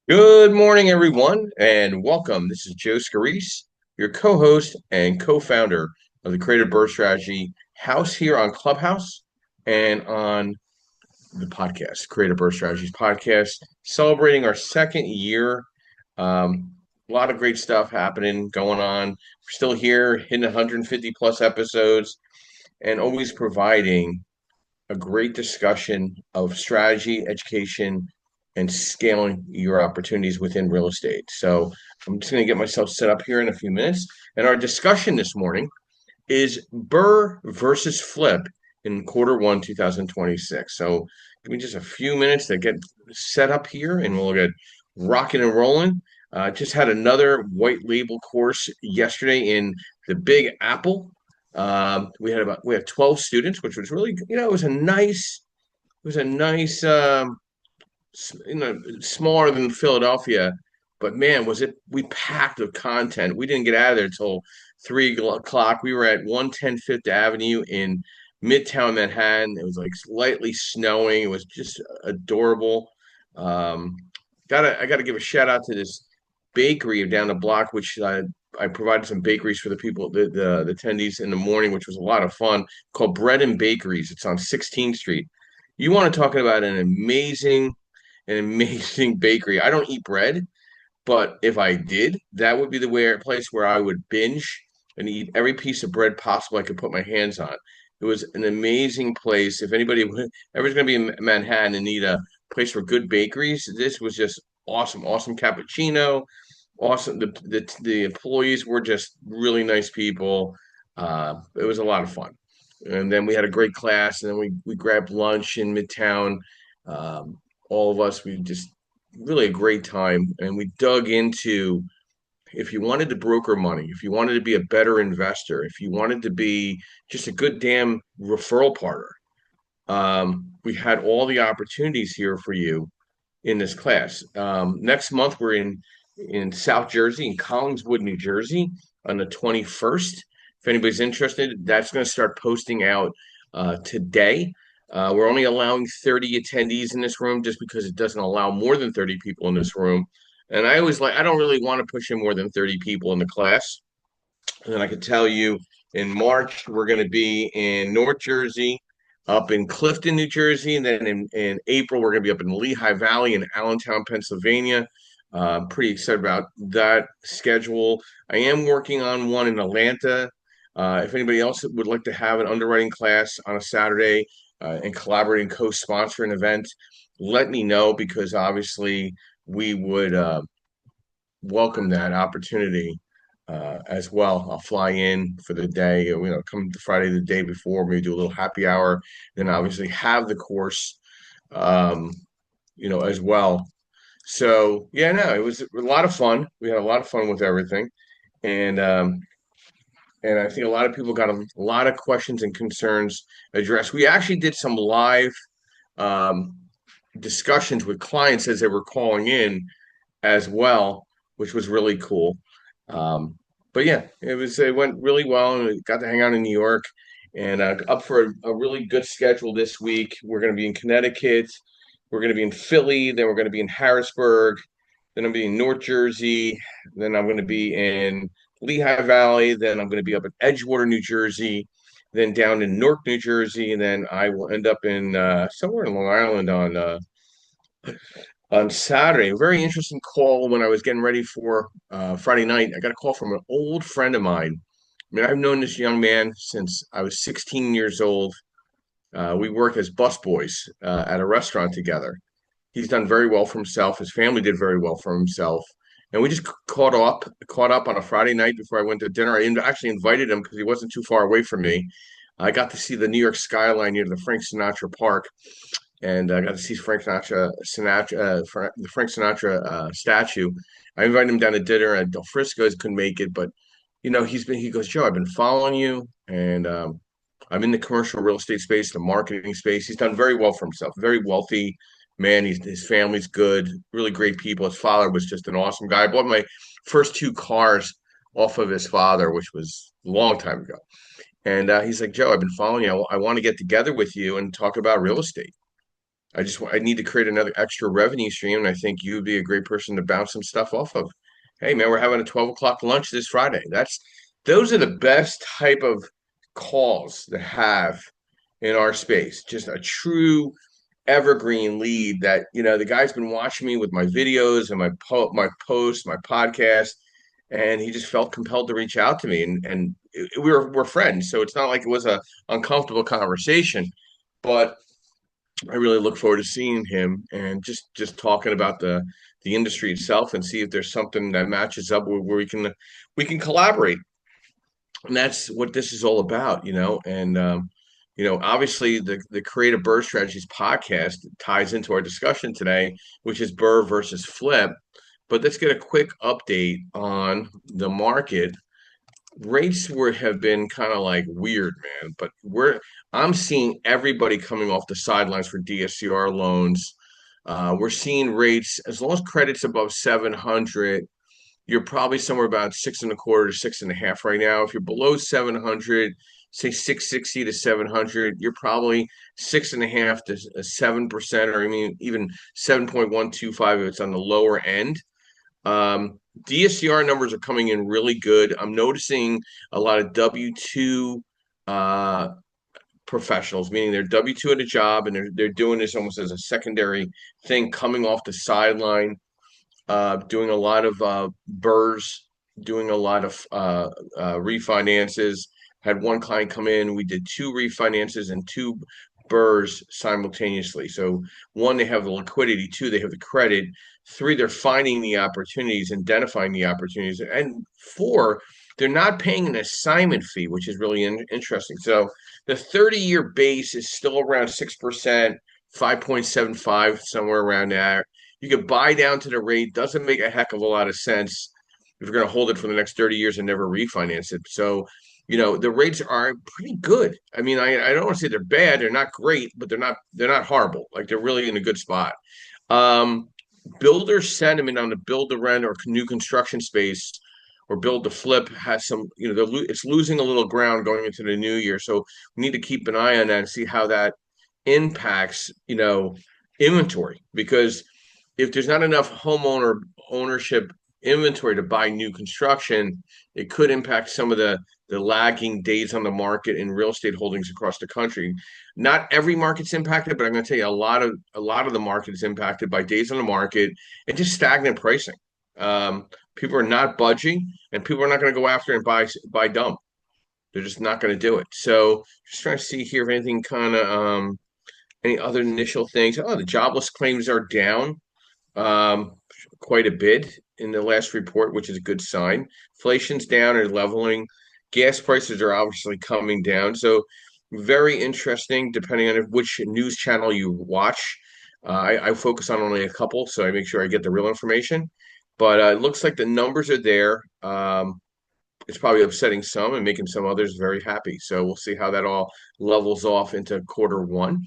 Good morning, everyone, and welcome. This is Joe Scarice, your co-host and co-founder of the Creative Birth Strategy House here on Clubhouse and on the podcast, Creative Birth Strategies podcast, celebrating our second year. A lot of great stuff happening, going on. We're still here, hitting 150 plus episodes, and always providing a great discussion of strategy, education, and scaling your opportunities within real estate. So I'm just going to get myself set up here in a few minutes. And our discussion this morning is BRRRR versus Flip in quarter one, 2026. So give me just a few minutes to get set up here and we'll get rocking and rolling. Just had another white label course yesterday in the Big Apple. We had 12 students, which was really, it was a nice, smaller than Philadelphia, but man, was it we packed with content. We didn't get out of there until 3 o'clock. We were at 110 Fifth Avenue in Midtown Manhattan. It was like slightly snowing. It was just adorable. Um, I gotta give a shout out to this bakery down the block, which I provided some bakeries for the people, the attendees in the morning, which was a lot of fun. Called Bread and Bakeries. It's on 16th Street. You want to talk about an amazing bakery. I don't eat bread, but if I did, that would be the place where I would binge and eat every piece of bread possible I could put my hands on. It was an amazing place. If anybody ever is going to be in Manhattan and need a place for good bakeries, this was just awesome. Awesome cappuccino. Awesome. The employees were just really nice people. It was a lot of fun. And then we had a great class, and then we grabbed lunch in Midtown. All of us, we just really a great time, and we dug into if you wanted to broker money, if you wanted to be a better investor, if you wanted to be just a good damn referral partner. We had all the opportunities here for you in this class. Next month, we're in South Jersey, in Collingswood, New Jersey, on the 21st. If anybody's interested, that's going to start posting out today. We're only allowing 30 attendees in this room just because it doesn't allow more than 30 people in this room. And I don't really want to push in more than 30 people in the class. And then I could tell you in March, we're going to be in North Jersey, up in Clifton, New Jersey. And then in April, we're going to be up in Lehigh Valley in Allentown, Pennsylvania. Pretty excited about that schedule. I am working on one in Atlanta. If anybody else would like to have an underwriting class on a Saturday and collaborate and co-sponsor an event, let me know because obviously we would welcome that opportunity as well. I'll fly in for the day, come the Friday the day before, maybe do a little happy hour, then obviously have the course, um, as well. So yeah, no, it was a lot of fun. We had a lot of fun with everything, and I think a lot of people got a lot of questions and concerns addressed. We actually did some live um, discussions with clients as they were calling in as well, which was really cool. Um, but yeah, it went really well, and we got to hang out in New York, and up for a really good schedule this week. We're going to be in Connecticut, we're going to be in Philly, then we're going to be in Harrisburg, then I'm going to be in North Jersey, then I'm going to be in Lehigh Valley, then I'm going to be up in Edgewater, New Jersey, then down in Newark, New Jersey, and then I will end up in somewhere in Long Island on Saturday. A very interesting call when I was getting ready for Friday night. I got a call from an old friend of mine. I mean, I've known this young man since I was 16 years old. We worked as busboys at a restaurant together. He's done very well for himself. His family did very well for himself. And we just caught up on a Friday night before I went to dinner. Actually invited him because he wasn't too far away from me. I got to see the New York skyline near the Frank Sinatra Park, and I got to see the Frank Sinatra statue. I invited him down to dinner at Del Frisco's. Couldn't make it, but he goes, Joe, I've been following you, and I'm in the commercial real estate space, the marketing space. He's done very well for himself. Very wealthy man. His family's good, really great people. His father was just an awesome guy. I bought my first two cars off of his father, which was a long time ago. And he's like, Joe, I've been following you. I want to get together with you and talk about real estate. I need to create another extra revenue stream, and I think you'd be a great person to bounce some stuff off of. Hey man, we're having a 12 o'clock lunch this Friday. Those are the best type of calls to have in our space. Just a true evergreen lead that, the guy's been watching me with my videos and my posts, my podcast, and he just felt compelled to reach out to me, and we're friends, so it's not like it was a uncomfortable conversation, but I really look forward to seeing him and just talking about the industry itself and see if there's something that matches up where we can collaborate. And that's what this is all about, and obviously the Creative BRRRR Strategies podcast ties into our discussion today, which is BRRRR versus flip. But let's get a quick update on the market. Rates have been kind of like weird, man. But I'm seeing everybody coming off the sidelines for DSCR loans. We're seeing rates, as long as credit's above 700, you're probably somewhere about 6.25 to 6.5 right now. If you're below 700, say 660 to 700, you're probably 6.5 to 7%, or I mean even 7.125 if it's on the lower end. DSCR numbers are coming in really good. I'm noticing a lot of W-2 uh, professionals, meaning they're W-2 at a job and they're doing this almost as a secondary thing, coming off the sideline, doing a lot of BRRRRs, doing a lot of refinances. Had one client come in, we did two refinances and two BRRRRs simultaneously. So one, they have the liquidity. Two, they have the credit. Three, they're finding the opportunities, identifying the opportunities. And four, they're not paying an assignment fee, which is really interesting. So the 30-year base is still around 6%, 5.75, somewhere around there. You could buy down to the rate. Doesn't make a heck of a lot of sense if you're going to hold it for the next 30 years and never refinance it. So, the rates are pretty good. I mean, I don't want to say they're bad. They're not great, but they're not horrible. Like, they're really in a good spot. Um, Builder sentiment on the build to rent or new construction space or build to flip has some, it's losing a little ground going into the new year. So we need to keep an eye on that and see how that impacts, inventory, because if there's not enough homeowner ownership inventory to buy new construction, it could impact some of the lagging days on the market in real estate holdings across the country. Not every market's impacted, but I'm going to tell you a lot of the market is impacted by days on the market and just stagnant pricing. People are not budging, and people are not going to go after and buy dumb. They're just not going to do it. So just trying to see here if anything kind of any other initial things. Oh, the jobless claims are down um, quite a bit in the last report, which is a good sign. Inflation's down or leveling. Gas prices are obviously coming down. So very interesting, depending on which news channel you watch. I focus on only a couple, so I make sure I get the real information. But it looks like the numbers are there. It's probably upsetting some and making some others very happy. So we'll see how that all levels off into quarter one.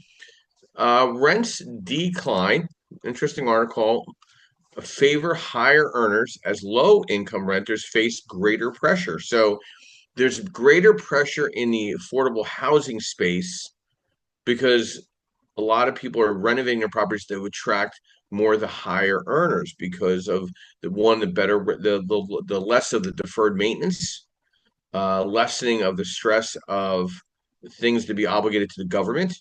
Rents decline. Interesting article. Favor higher earners as low income renters face greater pressure. So there's greater pressure in the affordable housing space because a lot of people are renovating their properties to attract more of the higher earners because of the less of the deferred maintenance, lessening of the stress of things to be obligated to the government.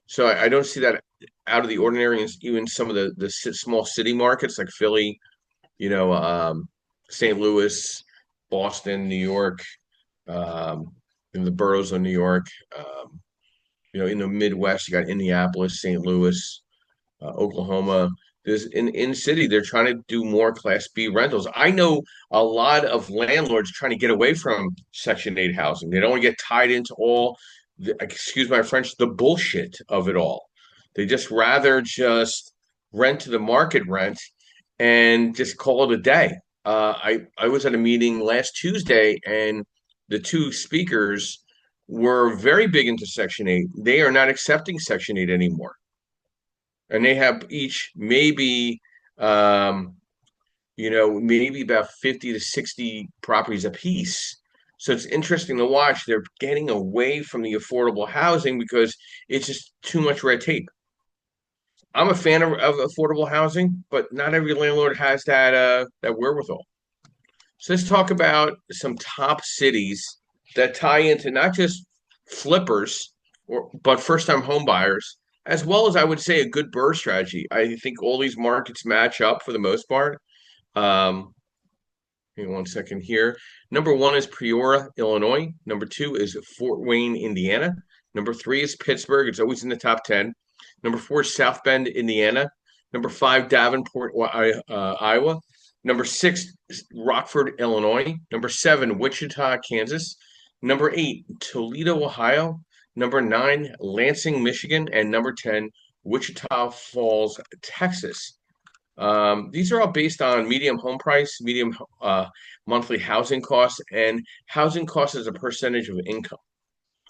So I don't see that out of the ordinary in even some of the small city markets like Philly, St. Louis, Boston, New York, um, in the boroughs of New York. In the Midwest, you got Indianapolis, St. Louis, Oklahoma. There's in city, they're trying to do more Class B rentals. I know a lot of landlords trying to get away from Section 8 housing. They don't want to get tied into all excuse my French, the bullshit of it all. They just rather just rent to the market rent and just call it a day. I was at a meeting last Tuesday, and the two speakers were very big into Section 8. They are not accepting Section 8 anymore. And they have each maybe about 50 to 60 properties apiece. So it's interesting to watch. They're getting away from the affordable housing because it's just too much red tape. I'm a fan of affordable housing, but not every landlord has that wherewithal. So let's talk about some top cities that tie into not just flippers but first-time home buyers, as well as I would say a good BRRRR strategy. I think all these markets match up for the most part. Um, Hang on one second here. Number one is Peoria, Illinois. Number two is Fort Wayne, Indiana. Number three is Pittsburgh. It's always in the top 10. Number four is South Bend, Indiana. Number five, Davenport, Iowa. Number six, Rockford, Illinois. Number seven, Wichita, Kansas. Number eight, Toledo, Ohio. Number nine, Lansing, Michigan. And number 10, Wichita Falls, Texas. These are all based on medium home price, medium monthly housing costs, and housing costs as a percentage of income.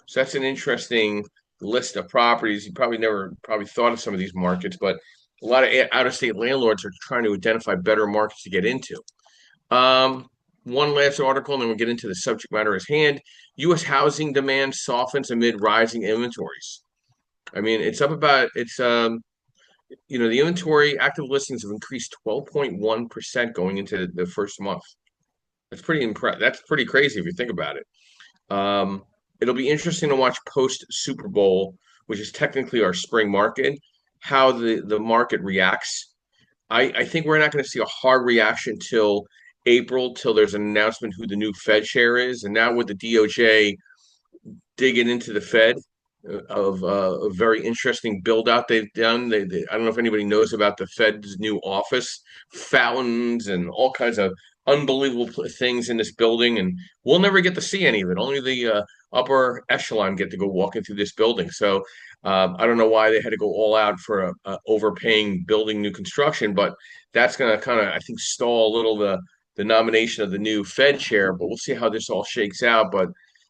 So that's an interesting list of properties. You probably never probably thought of some of these markets, but a lot of out-of-state landlords are trying to identify better markets to get into. Um, One last article, and then we'll get into the subject matter at hand. U.S. housing demand softens amid rising inventories. I mean, the inventory active listings have increased 12.1% going into the first month. That's pretty impressive. That's pretty crazy if you think about it. Um, it'll be interesting to watch post Super Bowl, which is technically our spring market, how the market reacts. I think we're not going to see a hard reaction till April, till there's an announcement who the new Fed chair is, and now with the DOJ digging into the Fed of a very interesting build out they've done. I don't know if anybody knows about the Fed's new office, fountains and all kinds of unbelievable things in this building, and we'll never get to see any of it. Only the upper echelon get to go walking through this building. So I don't know why they had to go all out for a overpaying building new construction, but that's going to kind of I think stall a little the nomination of the new Fed chair. But we'll see how this all shakes out. But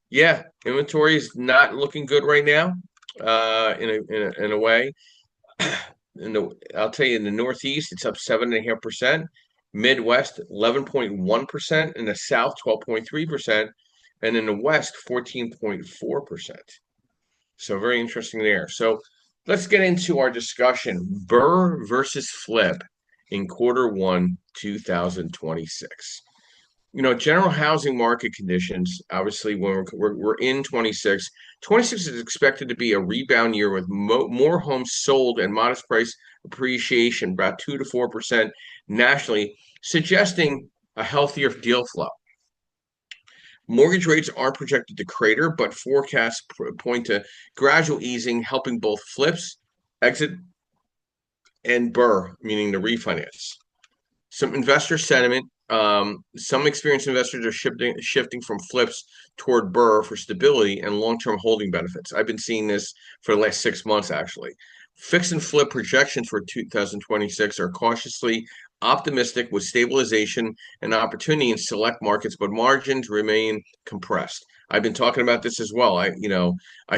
yeah, inventory is not looking good right now. In a way, I'll tell you, in the Northeast, it's up 7.5%. Midwest, 11.1%. In the South, 12.3%, and in the West, 14.4%. So very interesting there. So let's get into our discussion: BRRRR versus flip in quarter one, 2026. General housing market conditions, obviously, when we're in 26, 26 is expected to be a rebound year with more homes sold and modest price appreciation, about 2 to 4% nationally, suggesting a healthier deal flow. Mortgage rates aren't projected to crater, but forecasts point to gradual easing, helping both flips, exit, and BRRRR, meaning the refinance. Some investor sentiment. Some experienced investors are shifting from flips toward BRRRR for stability and long-term holding benefits. I've been seeing this for the last 6 months, actually. Fix and flip projections for 2026 are cautiously optimistic with stabilization and opportunity in select markets, but margins remain compressed. I've been talking about this as well. I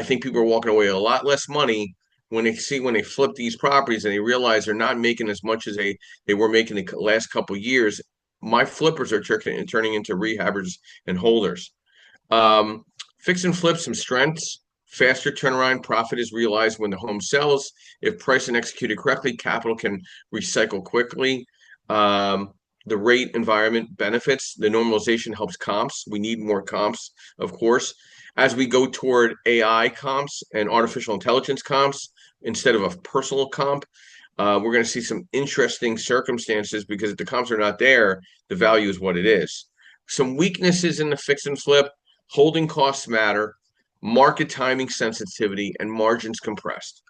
think people are walking away with a lot less money when they flip these properties and they realize they're not making as much as they were making the last couple of years. My flippers are turning into rehabbers and holders. Fix and flip, some strengths. Faster turnaround profit is realized when the home sells. If priced and executed correctly, capital can recycle quickly. The rate environment benefits. The normalization helps comps. We need more comps, of course. As we go toward AI comps and artificial intelligence comps instead of a personal comp, we're going to see some interesting circumstances because if the comps are not there, the value is what it is. Some weaknesses in the fix and flip: holding costs matter, market timing sensitivity, and margins compressed.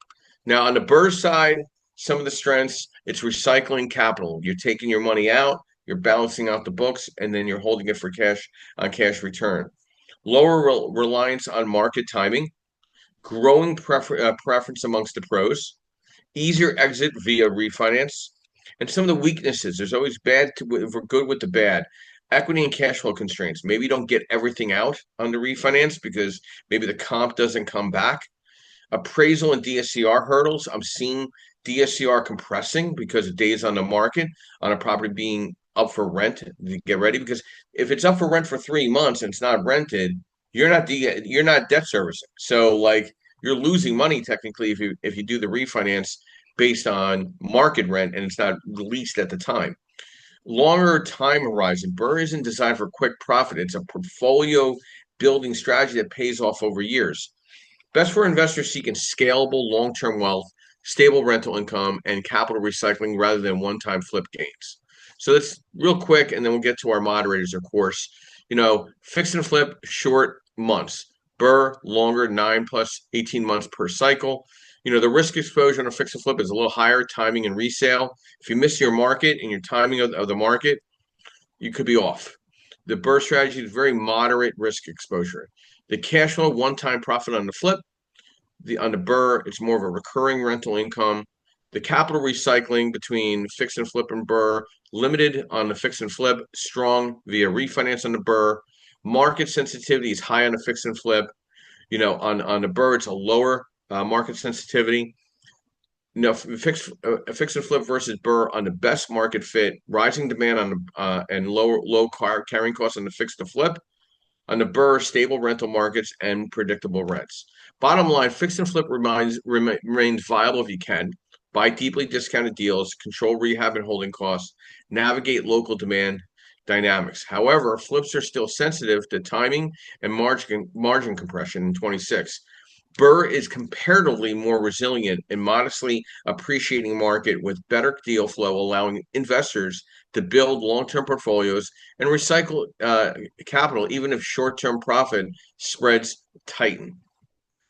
Now, on the BRRRR side, some of the strengths: it's recycling capital. You're taking your money out, you're balancing out the books, and then you're holding it for cash return. Lower reliance on market timing, growing preference amongst the pros, easier exit via refinance, and some of the weaknesses. There's always if we're good with the bad. Equity and cash flow constraints. Maybe you don't get everything out on the refinance because maybe the comp doesn't come back. Appraisal and DSCR hurdles. I'm seeing DSCR compressing because of days on the market on a property being up for rent. Get ready, because if it's up for rent for 3 months and it's not rented, you're not debt servicing. So like you're losing money technically if you do the refinance based on market rent, and it's not released at the time. Longer time horizon. BRRRR isn't designed for quick profit. It's a portfolio building strategy that pays off over years. Best for investors seeking scalable long-term wealth, stable rental income, and capital recycling rather than one-time flip gains. So that's real quick, and then we'll get to our moderators, of course. Fix and flip, short months. BRRRR, longer, 9 plus 18 months per cycle. The risk exposure on a fix and flip is a little higher, timing and resale. If you miss your market and your timing of the market, you could be off. The BRRRR strategy is very moderate risk exposure. The cash flow, one-time profit on the flip. On the BRRRR, it's more of a recurring rental income. The capital recycling between fix and flip and BRRRR, limited on the fix and flip, strong via refinance on the BRRRR. Market sensitivity is high on the fix and flip. On the BRRRR, it's a lower market sensitivity. Fix and flip versus BRRRR on the best market fit, rising demand on the and low carrying costs on the fix to flip. On the BRRRR, stable rental markets and predictable rents. Bottom line, fix and flip remains viable if you can. Buy deeply discounted deals, control rehab and holding costs, navigate local demand dynamics. However, flips are still sensitive to timing and margin compression in 26. BRRRR is comparatively more resilient and modestly appreciating market with better deal flow, allowing investors to build long-term portfolios and recycle capital, even if short-term profit spreads tighten.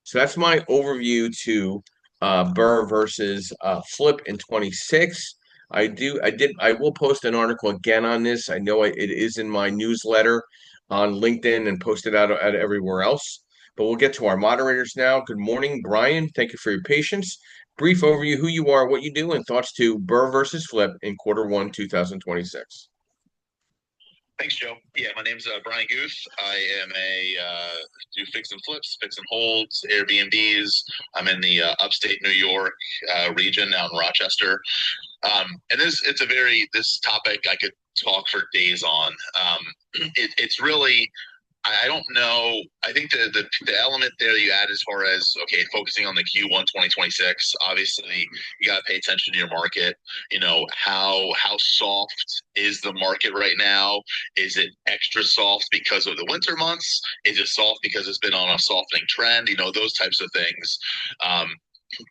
So that's my overview to BRRRR versus flip in 26. I will post an article again on this. I know it is in my newsletter on LinkedIn and posted out everywhere else. But we'll get to our moderators now. Good morning, Brian. Thank you for your patience. Brief overview, who you are, what you do, and thoughts to BRRRR versus flip in Q1 2026. Thanks, Joe. Yeah, my name's Brian Guth. I am do fix and flips, fix and holds, Airbnbs. I'm in the upstate New York region out in Rochester. And this topic I could talk for days on. It's really, I don't know. I think the element there you add as far as, okay, focusing on the Q1 2026, obviously you got to pay attention to your market. How soft is the market right now? Is it extra soft because of the winter months? Is it soft because it's been on a softening trend? Those types of things.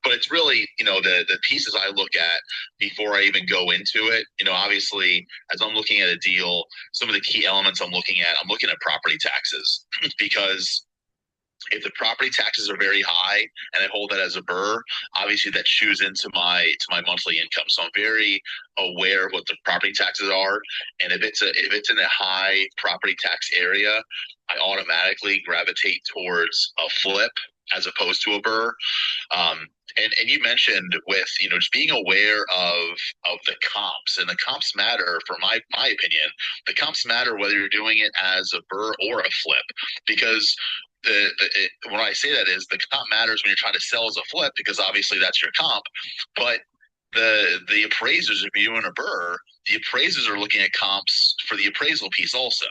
But it's really, the pieces I look at before I even go into it. Obviously, as I'm looking at a deal, some of the key elements I'm looking at property taxes because if the property taxes are very high and I hold that as a BRRRR, obviously that chews into my monthly income. So I'm very aware of what the property taxes are, and if it's in a high property tax area, I automatically gravitate towards a flip as opposed to a BRRRR. And you mentioned with just being aware of the comps, and the comps matter. For my opinion, the comps matter whether you're doing it as a BRRRR or a flip, because when I say that is the comp matters when you're trying to sell as a flip, because obviously that's your comp, but the appraisers, if you're doing a BRRRR, the appraisers are looking at comps for the appraisal piece also.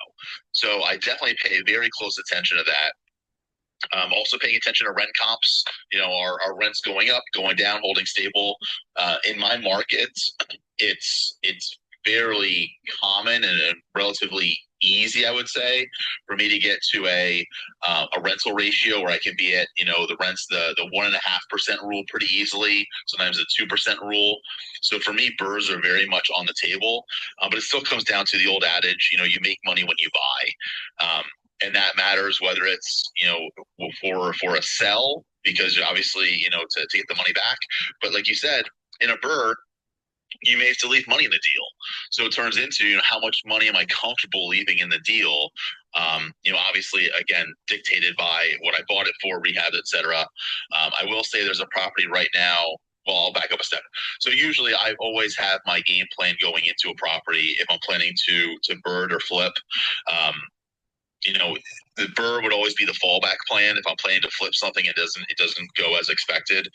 So I definitely pay very close attention to that. Also paying attention to rent comps. Are rents going up, going down, holding stable? In my market, it's fairly common and relatively easy, I would say, for me to get to a rental ratio where I can be at the rents the 1.5% rule pretty easily. Sometimes the 2% rule. So for me, BRRRRs are very much on the table, but it still comes down to the old adage: you make money when you buy. And that matters whether it's, for a sell, because obviously, to get the money back. But like you said, in a BRRRR, you may have to leave money in the deal. So it turns into, how much money am I comfortable leaving in the deal? Obviously, again, dictated by what I bought it for, rehab, et cetera. I will say there's a property right now. Well, I'll back up a step. So usually I always have my game plan going into a property if I'm planning to BRRRR or flip. The BRRRR would always be the fallback plan. If I'm planning to flip something, it doesn't go as expected.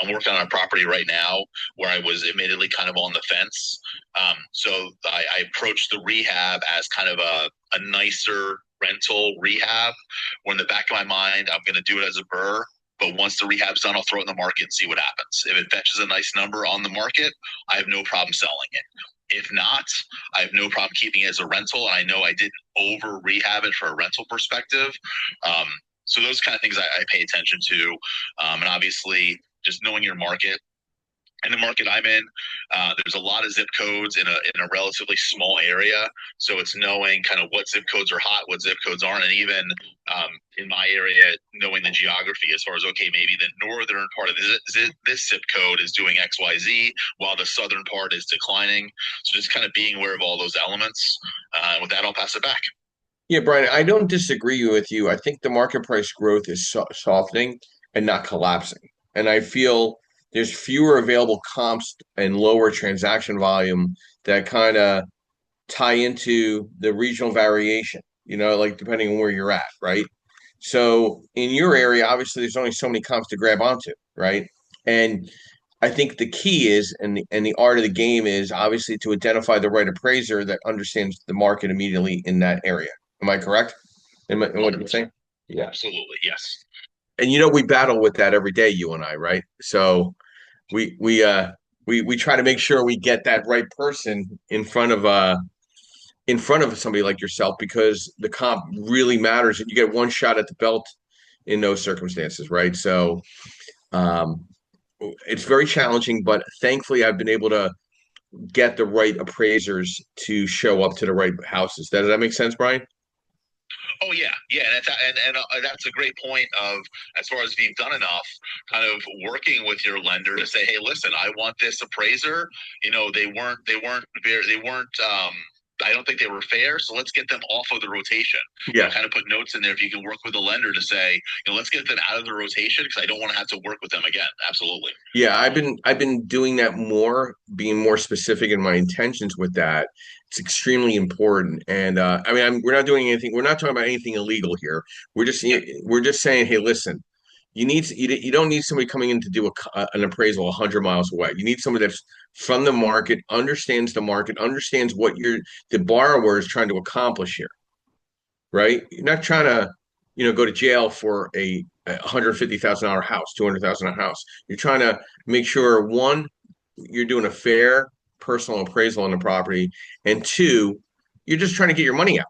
I'm working on a property right now where I was admittedly kind of on the fence. So I approached the rehab as kind of a nicer rental rehab, when in the back of my mind, I'm going to do it as a BRRRR. But once the rehab's done, I'll throw it in the market and see what happens. If it fetches a nice number on the market, I have no problem selling it. If not, I have no problem keeping it as a rental. I know I didn't over rehab it for a rental perspective. Um, so those kind of things I pay attention to. And obviously, just knowing your market. In the market I'm in, there's a lot of zip codes in a relatively small area. So it's knowing kind of what zip codes are hot, what zip codes aren't, and even in my area, knowing the geography as far as okay, maybe the northern part of this zip code is doing X, Y, Z, while the southern part is declining. So just kind of being aware of all those elements. With that, I'll pass it back. Yeah, Brian, I don't disagree with you. I think the market price growth is softening and not collapsing. And I feel there's fewer available comps and lower transaction volume that kind of tie into the regional variation, like depending on where you're at, right? So in your area, obviously, there's only so many comps to grab onto, right? And I think the key is, and the art of the game is obviously to identify the right appraiser that understands the market immediately in that area. Am I correct? In what you're saying? Yeah. Absolutely, yes. And we battle with that every day, you and I, right? So we try to make sure we get that right person in front of somebody like yourself because the comp really matters and you get one shot at the belt in those circumstances, right? So um, it's very challenging, but thankfully I've been able to get the right appraisers to show up to the right houses. Does that make sense, Brian? Oh yeah, yeah, and that's a great point. Of as far as if you've done enough, kind of working with your lender to say, hey, listen, I want this appraiser. They weren't. I don't think they were fair, so let's get them off of the rotation. Yeah. Kind of put notes in there if you can work with a lender to say, let's get them out of the rotation because I don't want to have to work with them again. Absolutely. Yeah, I've been doing that more, being more specific in my intentions with that. It's extremely important. And I mean, we're not doing anything. We're not talking about anything illegal here. We're just saying, hey, listen, you don't need somebody coming in to do an appraisal 100 miles away. You need somebody that's from the market, understands what the borrower is trying to accomplish here, right? You're not trying to, go to jail for a $150,000 house, $200,000 house. You're trying to make sure one, you're doing a fair personal appraisal on the property, and two, you're just trying to get your money out.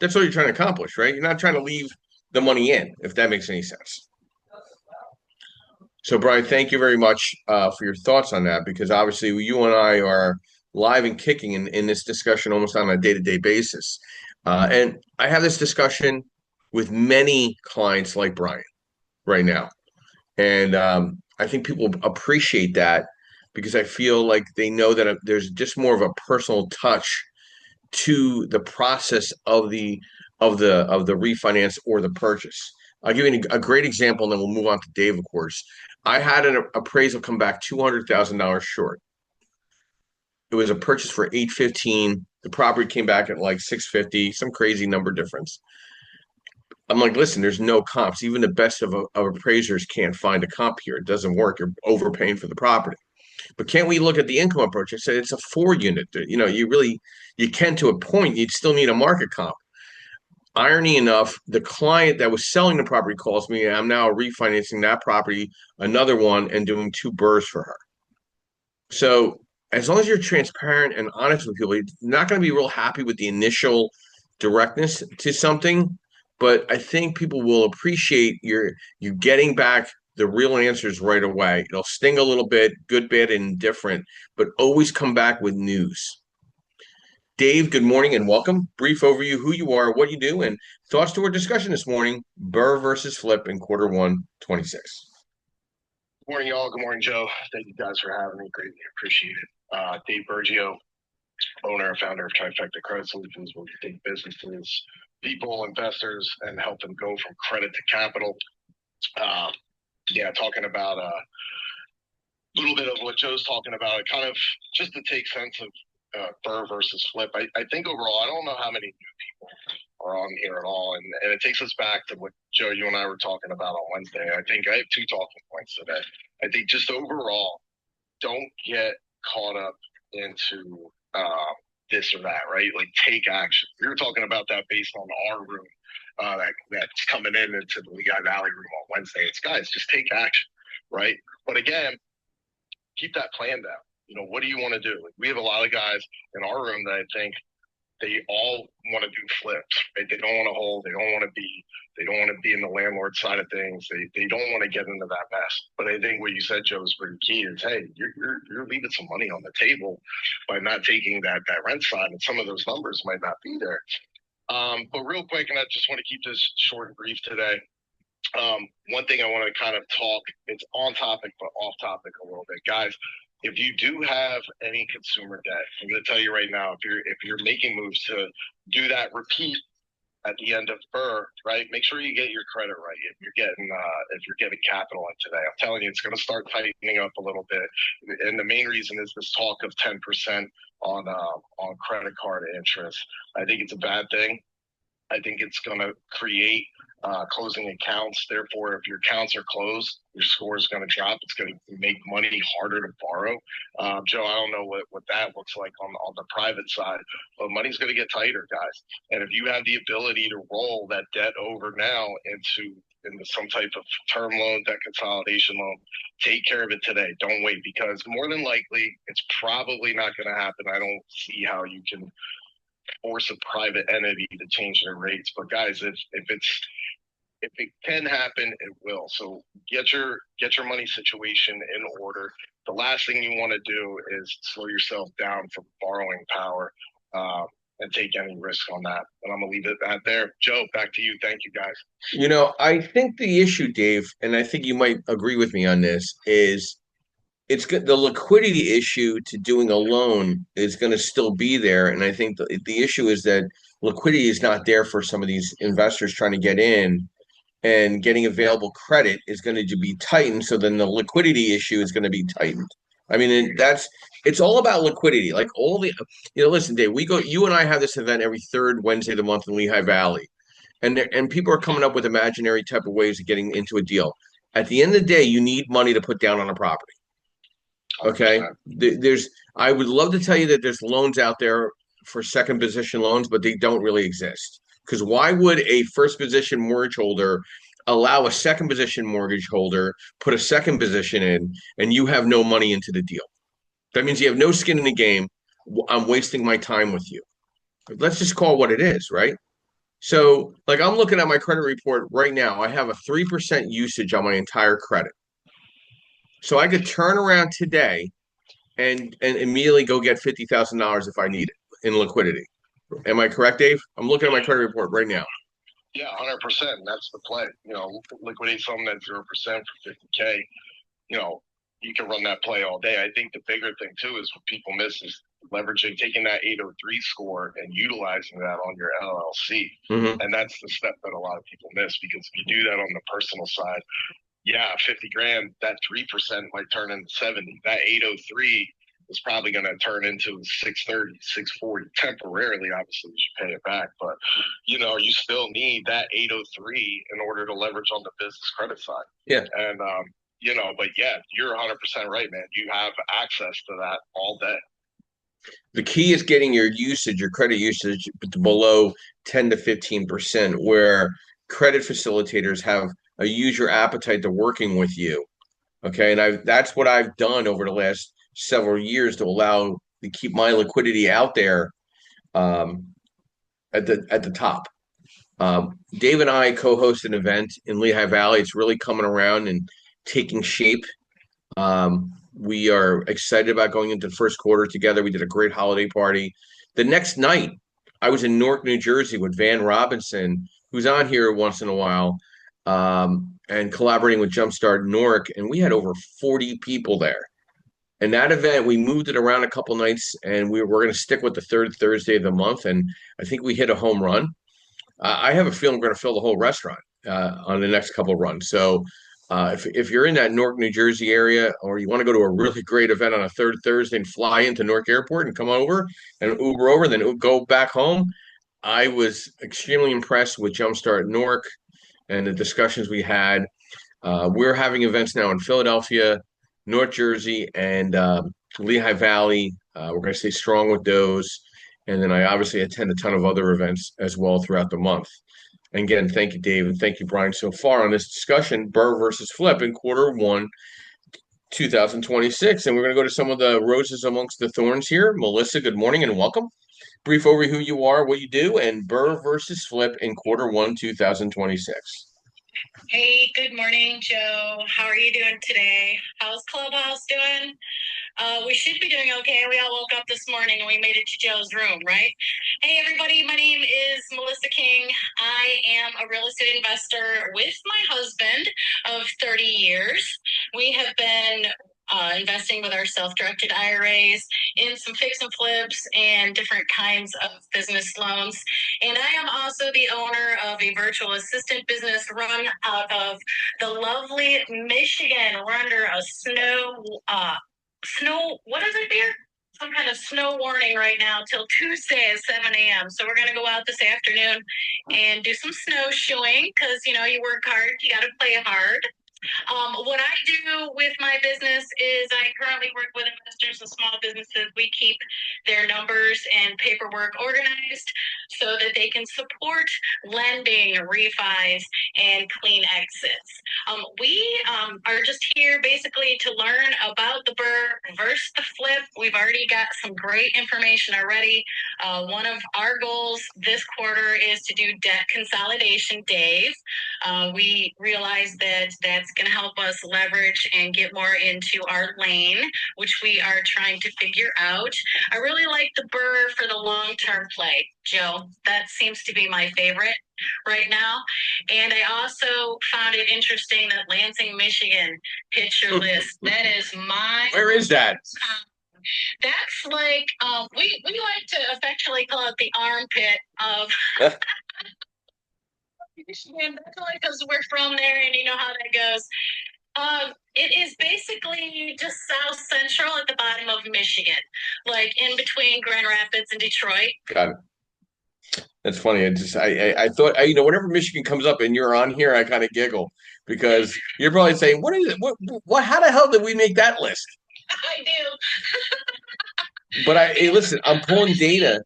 That's all you're trying to accomplish, right? You're not trying to leave the money in, if that makes any sense. So, Brian, thank you very much for your thoughts on that, because obviously you and I are live and kicking in this discussion almost on a day-to-day basis. And I have this discussion with many clients like Brian right now. And I think people appreciate that because I feel like they know that there's just more of a personal touch to the process of the refinance or the purchase. I'll give you a great example, and then we'll move on to Dave, of course. I had an appraisal come back $200,000 short. It was a purchase for 815. The property came back at like 650, some crazy number difference. I'm like, listen, there's no comps. Even the best of appraisers can't find a comp here. It doesn't work. You're overpaying for the property. But can't we look at the income approach? I said it's a 4 unit. You can to a point. You'd still need a market comp. Irony enough, the client that was selling the property calls me, and I'm now refinancing that property, another one, and doing two BRRRRs for her. So as long as you're transparent and honest with people, you're not going to be real happy with the initial directness to something, but I think people will appreciate you getting back the real answers right away. It'll sting a little bit, good, bad, and indifferent, but always come back with news. Dave, good morning and welcome. Brief overview, who you are, what you do, and thoughts to our discussion this morning, BRRRR versus Flip in quarter one, 26. Good morning, y'all. Good morning, Joe. Thank you guys for having me. Greatly appreciate it. Dave BRRRR, owner and founder of Trifecta Credit Solutions, where we take businesses, people, investors, and help them go from credit to capital. Talking about a little bit of what Joe's talking about, kind of just to take sense of BRRRR versus Flip. I think overall, I don't know how many new people are on here at all, and it takes us back to what Joe, you and I were talking about on Wednesday. I think I have 2 talking points today. I think just overall, don't get caught up into this or that, right? Like take action. We were talking about that based on our room that's coming into the Lehigh Valley room on Wednesday. It's guys, just take action, right? But again, keep that plan down. What do you want to do? Like, we have a lot of guys in our room that I think they all want to do flips, right? They don't want to hold. They don't want to be in the landlord side of things. They don't want to get into that mess. But I think what you said, Joe, is pretty key. Is hey, you're leaving some money on the table by not taking that rent side, and some of those numbers might not be there. But real quick, and I just want to keep this short and brief today. One thing I want to kind of talk, it's on topic, but off topic a little bit. Guys, if you do have any consumer debt, I'm going to tell you right now, if you're making moves to do that repeat at the end of BRRRR, right? Make sure you get your credit right. If you're getting capital in today, I'm telling you, it's going to start tightening up a little bit. And the main reason is this talk of 10% on credit card interest. I think it's a bad thing. I think it's going to create closing accounts. Therefore, if your accounts are closed, your score is going to drop. It's going to make money harder to borrow. Joe, I don't know what that looks like on the private side, but money's going to get tighter, guys. And if you have the ability to roll that debt over now into some type of term loan, debt consolidation loan, take care of it today. Don't wait, because more than likely, it's probably not going to happen. I don't see how you can force a private entity to change their rates. But guys, if it can happen, it will. So get your money situation in order. The last thing you want to do is slow yourself down from borrowing power and take any risk on that. And I'm gonna leave it at there. Joe, back to you. Thank you, guys. I think the issue, Dave, and I think you might agree with me on this, is it's good. The liquidity issue to doing a loan is going to still be there, and I think the issue is that liquidity is not there for some of these investors trying to get in, and getting available credit is going to be tightened. So then the liquidity issue is going to be tightened. I mean, it's all about liquidity. Like all the, listen, Dave, you and I have this event every third Wednesday of the month in Lehigh Valley, and people are coming up with imaginary type of ways of getting into a deal. At the end of the day, you need money to put down on a property. Okay, I would love to tell you that there's loans out there for second position loans, but they don't really exist. Because why would a first position mortgage holder allow a second position mortgage holder put a second position in, and you have no money into the deal? That means you have no skin in the game. I'm wasting my time with you. Let's just call it what it is, right? So, like, I'm looking at my credit report right now. I have a 3% usage on my entire credit. So I could turn around today and immediately go get $50,000 if I need it in liquidity. Am I correct, Dave? I'm looking at my credit report right now. Yeah, 100%. That's the play. Liquidate something at 0% for 50K. You can run that play all day. I think the bigger thing too is what people miss is leveraging, taking that 803 score and utilizing that on your LLC. Mm-hmm. And that's the step that a lot of people miss, because if you do that on the personal side, yeah, 50 grand, that 3% might turn into 70. That 803 is probably going to turn into 630, 640 temporarily. Obviously, you should pay it back, but you still need that 803 in order to leverage on the business credit side. Yeah. And, but yeah, you're 100% right, man. You have access to that all day. The key is getting your credit usage below 10 to 15%, where credit facilitators have a user appetite to working with you. Okay. And that's what I've done over the last several years to keep my liquidity out there at the top. Dave and I co-host an event in Lehigh Valley. It's really coming around and taking shape. We are excited about going into the first quarter together. We did a great holiday party. The next night, I was in Newark, New Jersey with Van Robinson, who's on here once in a while, and collaborating with Jumpstart Newark. And we had over 40 people there. And that event, we moved it around a couple nights, and we're going to stick with the third Thursday of the month. And I think we hit a home run. I have a feeling we're going to fill the whole restaurant on the next couple of runs. So if you're in that Newark, New Jersey area, or you want to go to a really great event on a third Thursday and fly into Newark Airport and come over and Uber over, then go back home, I was extremely impressed with Jumpstart Newark and the discussions we had. We're having events now in Philadelphia, North Jersey, and Lehigh Valley. We're going to stay strong with those. And then I obviously attend a ton of other events as well throughout the month. And again, thank you, Dave, and thank you, Brian, so far on this discussion, BRRRR versus Flip in Q1 2026. And we're going to go to some of the roses amongst the thorns here. Melissa, good morning and welcome. Brief overview who you are, what you do, and BRRRR versus Flip in Q1 2026. Hey, good morning, Joe. How are you doing today? How's Clubhouse doing? We should be doing okay. We all woke up this morning and we made it to Joe's room, right? Hey, everybody. My name is Melissa King. I am a real estate investor with my husband of 30 years. We have been investing with our self-directed IRAs in some fix and flips and different kinds of business loans. And I am also the owner of a virtual assistant business run out of the lovely Michigan. We're under a what is it here? Some kind of snow warning right now till Tuesday at 7 a.m. So we're going to go out this afternoon and do some snowshoeing because, you work hard, you got to play hard. What I do with my business is I currently work with investors and small businesses. We keep their numbers and paperwork organized so that they can support lending, refis, and clean exits. We are just here basically to learn about the BRRRR versus the flip. We've already got some great information already. One of our goals this quarter is to do debt consolidation days. We realize that that's going to help us leverage and get more into our lane, which we are trying to figure out. I really like the BRRRR for the long-term play, Joe. That seems to be my favorite right now. And I also found it interesting that Lansing, Michigan picture list. That is my... Where is that? That's like, we like to affectionately call it the armpit of... Michigan. That's only because we're from there and you know how that goes. It is basically just south central at the bottom of Michigan, like in between Grand Rapids and Detroit. Got it. That's funny. I thought, whenever Michigan comes up and you're on here, I kind of giggle because you're probably saying, what is it? What, how the hell did we make that list? I do. But hey, listen, I'm pulling data.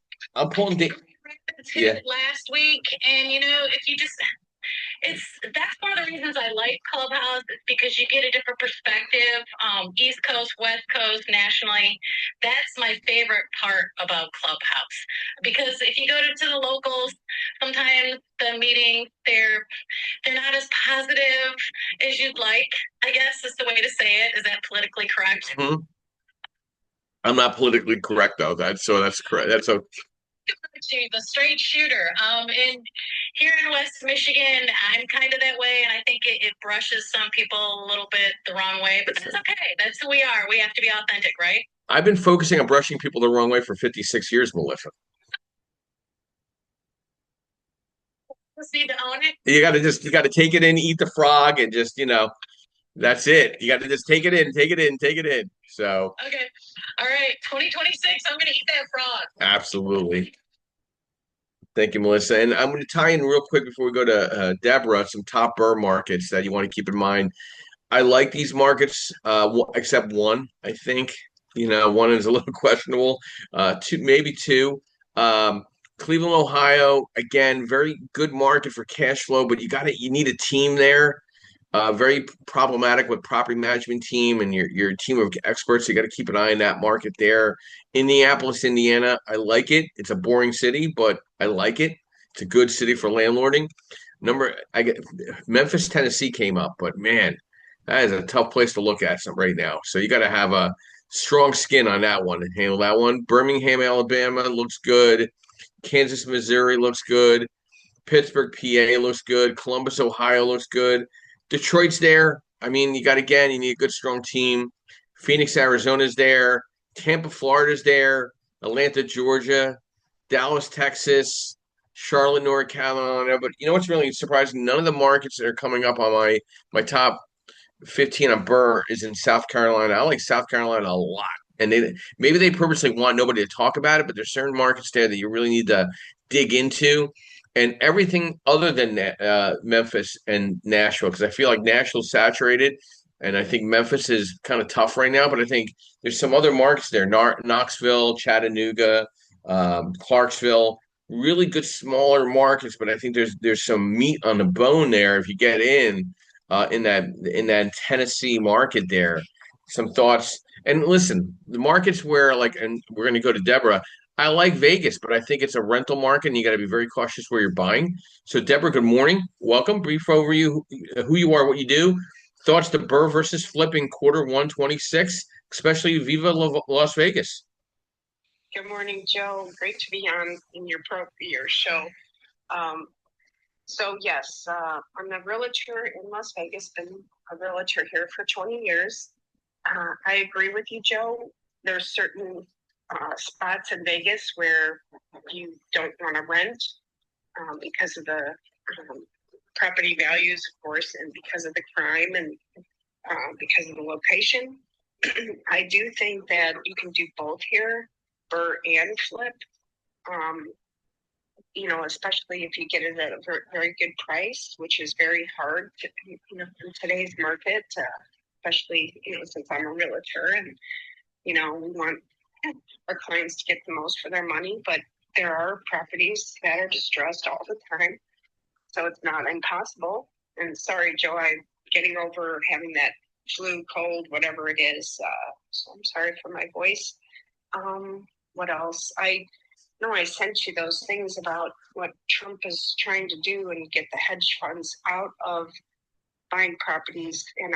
Yeah. Last week, and if you just... that's one of the reasons I like Clubhouse is because you get a different perspective, East Coast, West Coast, nationally. That's my favorite part about Clubhouse because if you go to the locals, sometimes the meetings they're not as positive as you'd like. I guess is the way to say it. Is that politically correct? Mm-hmm. I'm not politically correct though. That's correct. That's a... The straight shooter. And here in West Michigan, I'm kind of that way, and I think it brushes some people a little bit the wrong way, but that's okay. That's who we are. We have to be authentic, right? I've been focusing on brushing people the wrong way for 56 years, Melissa. Just need to own it. You got to take it in, eat the frog, and just, that's it. You got to just take it in, take it in, take it in. So. Okay. All right. 2026, I'm going to eat that frog. Absolutely. Thank you, Melissa. And I'm going to tie in real quick before we go to Deborah, some top BRRRR markets that you want to keep in mind. I like these markets, except one, I think. One is a little questionable. Maybe two. Cleveland, Ohio, again, very good market for cash flow, but you need a team there. Very problematic with property management team and your team of experts. You got to keep an eye on that market there. Indianapolis, Indiana, I like it. It's a boring city, but I like it. It's a good city for landlording. Memphis, Tennessee came up, but man, that is a tough place to look at right now. So you got to have a strong skin on that one and handle that one. Birmingham, Alabama looks good. Kansas, Missouri looks good. Pittsburgh, PA looks good. Columbus, Ohio looks good. Detroit's there. I mean, you need a good, strong team. Phoenix, Arizona's there. Tampa, Florida's there. Atlanta, Georgia. Dallas, Texas. Charlotte, North Carolina. But you know what's really surprising? None of the markets that are coming up on my top 15 on BRRRR is in South Carolina. I like South Carolina a lot. And maybe they purposely want nobody to talk about it, but there's certain markets there that you really need to dig into. And everything other than Memphis and Nashville, because I feel like Nashville's saturated, and I think Memphis is kind of tough right now. But I think there's some other markets there: Knoxville, Chattanooga, Clarksville. really good smaller markets, but I think there's some meat on the bone there if you get in that Tennessee market there. Some thoughts. And listen, the markets where like, and we're going to go to Deborah. I like Vegas, but I think it's a rental market, and you got to be very cautious where you're buying. So, Deborah, good morning. Welcome. Brief overview who you are, what you do. Thoughts to Burr versus flipping quarter 126, especially Viva Las Vegas. Good morning, Joe. Great to be on in your show. So yes, I'm a realtor in Las Vegas. Been a realtor here for 20 years. I agree with you, Joe. There's certain spots in Vegas where you don't want to rent because of the property values, of course, and because of the crime and because of the location. I do think that you can do both here, burr and flip. Especially if you get it at a very, very good price, which is very hard to, in today's market, especially, since I'm a realtor and, we want our clients to get the most for their money, but there are properties that are distressed all the time. So it's not impossible. And sorry, Joe, I'm getting over having that flu, cold, whatever it is. So I'm sorry for my voice. What else? I sent you those things about what Trump is trying to do and get the hedge funds out of buying properties. And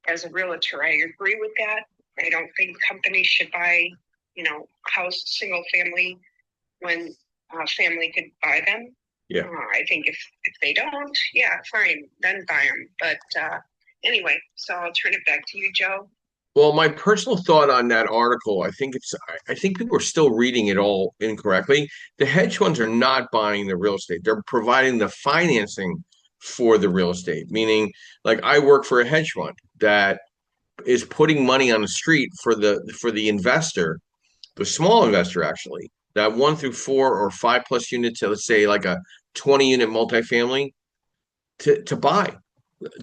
as a realtor, I agree with that. I don't think companies should buy, house single family when family could buy them. Yeah. I think if they don't, yeah, fine, then buy them. But anyway, so I'll turn it back to you, Joe. Well, my personal thought on that article, I think people are still reading it all incorrectly. The hedge funds are not buying the real estate. They're providing the financing for the real estate, meaning like I work for a hedge fund that is putting money on the street for the investor, the small investor actually, that 1 through 4 or 5+ units, let's say like a 20-unit multifamily to buy,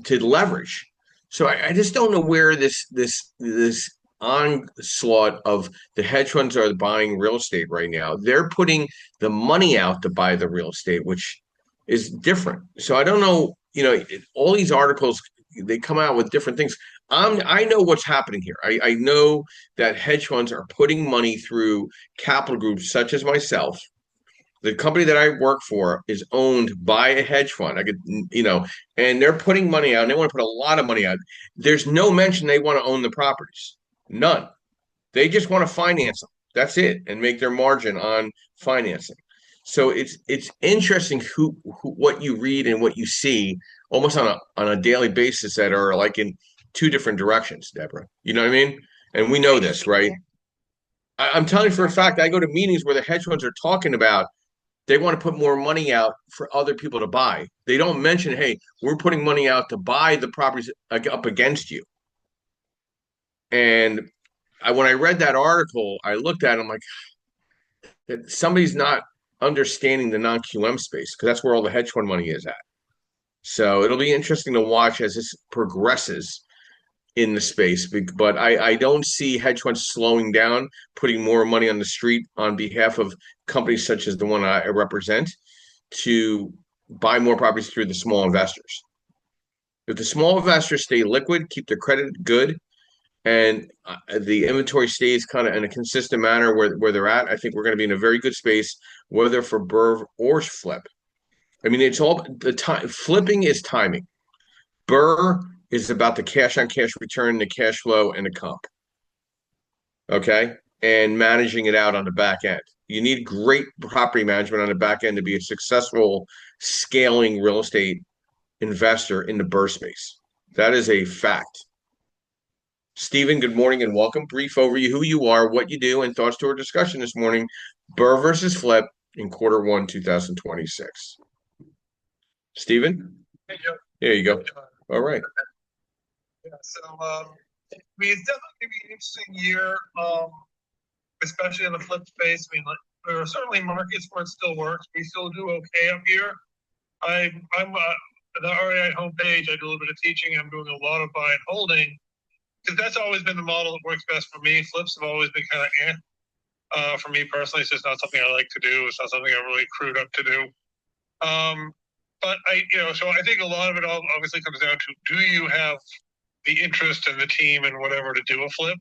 to leverage. So I just don't know where this onslaught of the hedge funds are buying real estate right now. They're putting the money out to buy the real estate, which is different. So I don't know, all these articles, they come out with different things. I know what's happening here. I know that hedge funds are putting money through capital groups such as myself. The company that I work for is owned by a hedge fund. And they're putting money out, and they want to put a lot of money out. There's no mention they want to own the properties. None. They just want to finance them. That's it, and make their margin on financing. So it's interesting who what you read and what you see almost on a daily basis that are like in two different directions, Deborah. You know what I mean? And we know this, right? I'm telling you for a fact, I go to meetings where the hedge funds are talking about they want to put more money out for other people to buy. They don't mention, hey, we're putting money out to buy the properties up against you. And when I read that article, I looked at it, I'm like, that somebody's not understanding the non-QM space because that's where all the hedge fund money is at. So it'll be interesting to watch as this progresses in the space. But I don't see hedge funds slowing down, putting more money on the street on behalf of companies such as the one I represent to buy more properties through the small investors. If the small investors stay liquid, keep their credit good, and the inventory stays kind of in a consistent manner where they're at, I think we're going to be in a very good space, whether for BRRRR or flip. I mean, it's all the time. Flipping is timing. BRRRR is about the cash on cash return, the cash flow, and the comp. Okay. And managing it out on the back end. You need great property management on the back end to be a successful scaling real estate investor in the BRRRR space. That is a fact. Stephen, good morning and welcome. Brief overview who you are, what you do, and thoughts to our discussion this morning. BRRRR versus flip in quarter 1, 2026. Stephen? Hey, Joe. There you go. All right. Yeah, so it's definitely going to be an interesting year, especially in the flip space. I mean, there are certainly markets where it still works. We still do okay up here. I'm the REI homepage. I do a little bit of teaching. I'm doing a lot of buy and holding because that's always been the model that works best for me. Flips have always been kind of For me personally, it's just not something I like to do. It's not something I really accrued up to do. But so I think a lot of it obviously comes down to, do you have the interest and the team and whatever to do a flip?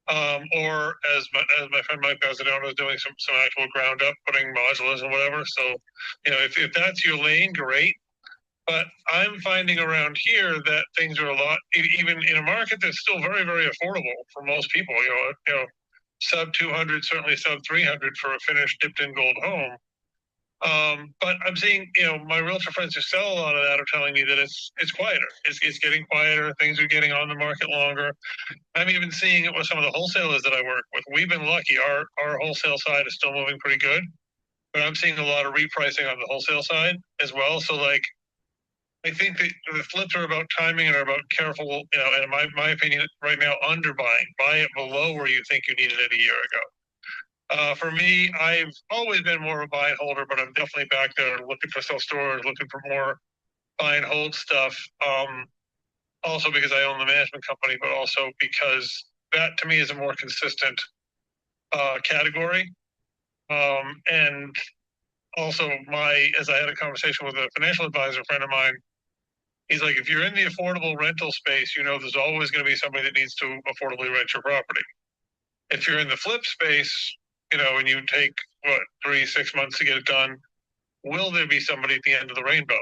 Or as my friend Mike Mazzadona is doing some actual ground up, putting modulars and whatever. So, if that's your lane, great. But I'm finding around here that things are a lot, even in a market that's still very, very affordable for most people. Sub 200, certainly sub 300 for a finished dipped in gold home. But I'm seeing, my realtor friends who sell a lot of that are telling me that it's quieter. It's getting quieter. Things are getting on the market longer. I'm even seeing it with some of the wholesalers that I work with. We've been lucky. Our wholesale side is still moving pretty good, but I'm seeing a lot of repricing on the wholesale side as well. So I think that the flips are about timing and are about careful, and in my opinion right now, underbuying. Buy it below where you think you needed it a year ago. For me, I've always been more of a buy and holder, but I'm definitely back there looking for self-storage, looking for more buy and hold stuff. Also because I own the management company, but also because that to me is a more consistent category. And also as I had a conversation with a financial advisor friend of mine, he's like, if you're in the affordable rental space, there's always going to be somebody that needs to affordably rent your property. If you're in the flip space, and you take 3-6 months to get it done, will there be somebody at the end of the rainbow?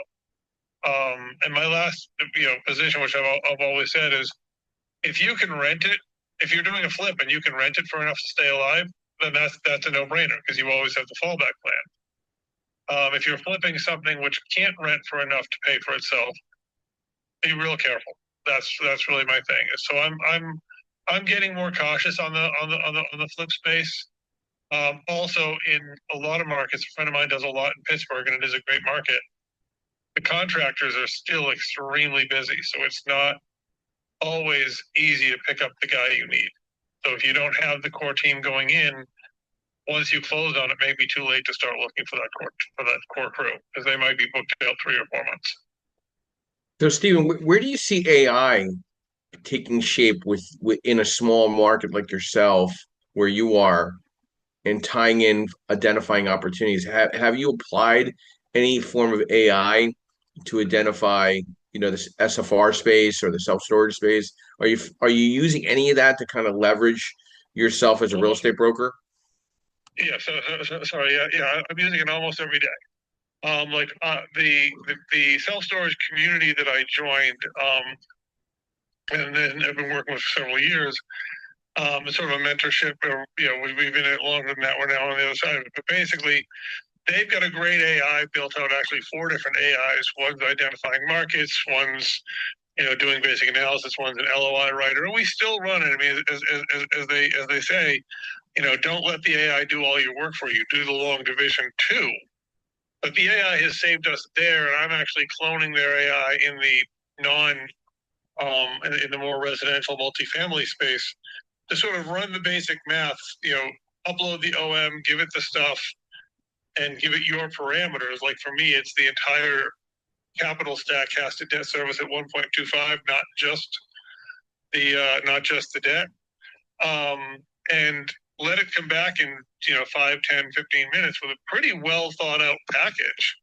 And my last, position, which I've always said, is if you can rent it, if you're doing a flip and you can rent it for enough to stay alive, then that's a no-brainer because you always have the fallback plan. If you're flipping something which can't rent for enough to pay for itself, be real careful. That's really my thing. So I'm getting more cautious on the flip space. Also, in a lot of markets, a friend of mine does a lot in Pittsburgh, and it is a great market. The contractors are still extremely busy, so it's not always easy to pick up the guy you need. So if you don't have the core team going in, once you close on it, it may be too late to start looking for that core crew because they might be booked out 3 or 4 months. So, Stephen, where do you see AI taking shape within a small market like yourself, where you are, and tying in identifying opportunities? Have you applied any form of AI to identify, this SFR space or the self-storage space? Are you using any of that to kind of leverage yourself as a real estate broker? Yeah. So sorry. Yeah. I'm using it almost every day. The self-storage community that I joined, and then I've been working with for several years. It's sort of a mentorship. We've been in it longer than that. We're now on the other side of it. But basically, they've got a great AI built out, actually 4 different AIs. One's identifying markets, one's doing basic analysis, one's an LOI writer. And we still run it. I mean, as they say, don't let the AI do all your work for you. Do the long division too. But the AI has saved us there, and I'm actually cloning their AI in the in the more residential multifamily space to sort of run the basic math, upload the OM, give it the stuff, and give it your parameters. Like for me, it's the entire capital stack has to debt service at 1.25, not just the debt, and let it come back in 5, 10, 15 minutes with a pretty well thought out package.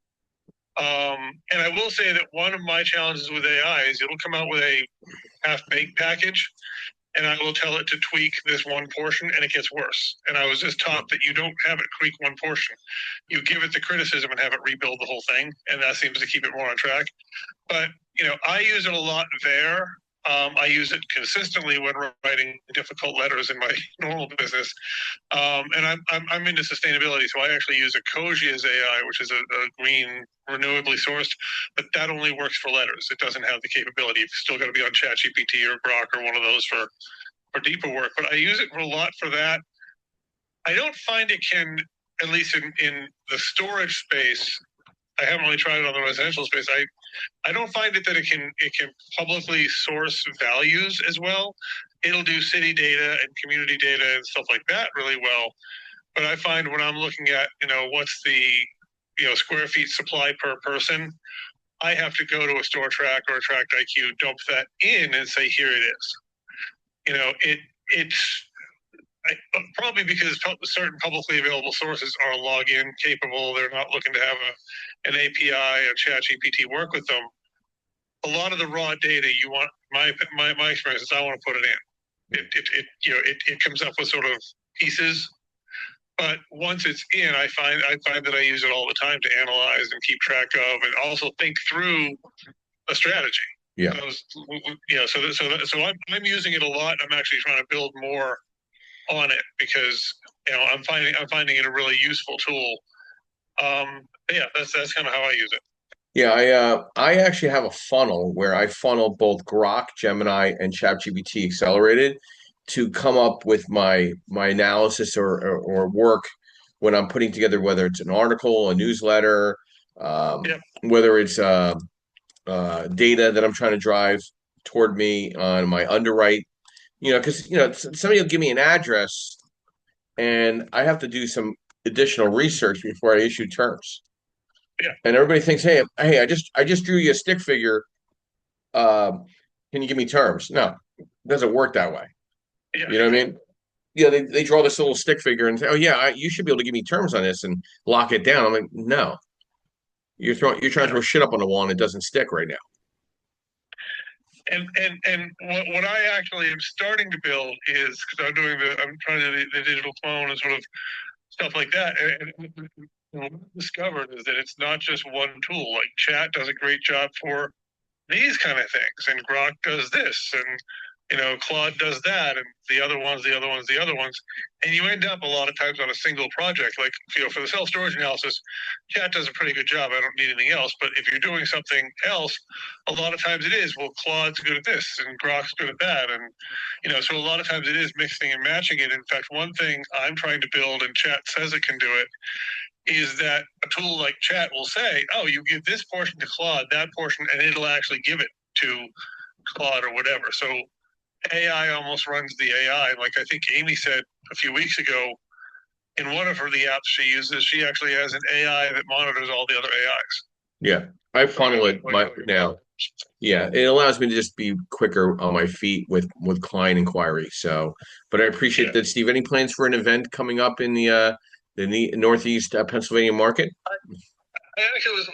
And I will say that one of my challenges with AI is it'll come out with a half-baked package, and I will tell it to tweak this one portion, and it gets worse. And I was just taught that you don't have it tweak one portion. You give it the criticism and have it rebuild the whole thing, and that seems to keep it more on track. But, I use it a lot there. I use it consistently when writing difficult letters in my normal business. And I'm into sustainability, so I actually use Ecosia's AI, which is a green, renewably sourced, but that only works for letters. It doesn't have the capability. You've still got to be on ChatGPT or Grok or one of those for deeper work. But I use it a lot for that. I don't find it can, at least in the storage space, I haven't really tried it on the residential space. I don't find it that it can publicly source values as well. It'll do city data and community data and stuff like that really well. But I find when I'm looking at, what's the, square feet supply per person, I have to go to a store track or a tract IQ, dump that in and say, here it is. It's Probably because certain publicly available sources are login capable. They're not looking to have an API or ChatGPT work with them. A lot of the raw data you want, my experience is I want to put it in. It comes up with sort of pieces, but once it's in, I find that I use it all the time to analyze and keep track of, and also think through a strategy. Yeah. So I'm using it a lot. I'm actually trying to build more on it because I'm finding it a really useful tool. Yeah, that's kind of how I use it. Yeah, I actually have a funnel where I funnel both Grok, Gemini, and ChatGPT accelerated to come up with my analysis or work when I'm putting together, whether it's an article, a newsletter, whether it's data that I'm trying to drive toward me on my underwrite. Because somebody will give me an address, and I have to do some additional research before I issue terms. Yeah. And everybody thinks, hey, I just drew you a stick figure. Can you give me terms? No, it doesn't work that way. Yeah. You know what I mean? Yeah, they draw this little stick figure and say, oh yeah, you should be able to give me terms on this and lock it down. I'm like, no, you're trying to throw shit up on the wall and it doesn't stick right now. And what I actually am starting to build is because I'm trying to do the digital clone and sort of stuff like that. And what I've discovered is that it's not just one tool. Like Chat does a great job for these kind of things, and Grok does this, and Claude does that, and the other ones, and you end up a lot of times on a single project. Like for the self-storage analysis, Chat does a pretty good job. I don't need anything else. But if you're doing something else, a lot of times it is, well, Claude's good at this, and Grok's good at that, and so a lot of times it is mixing and matching it. In fact, one thing I'm trying to build, and Chat says it can do it, is that a tool like Chat will say, oh, you give this portion to Claude, that portion, and it'll actually give it to Claude or whatever. So AI almost runs the AI. Like I think Amy said a few weeks ago, in one of the apps she uses, she actually has an AI that monitors all the other AIs. Yeah, I funnel it now. Yeah, it allows me to just be quicker on my feet with client inquiry. So, but I appreciate that, Steve. Any plans for an event coming up in the Northeast Pennsylvania market? I actually was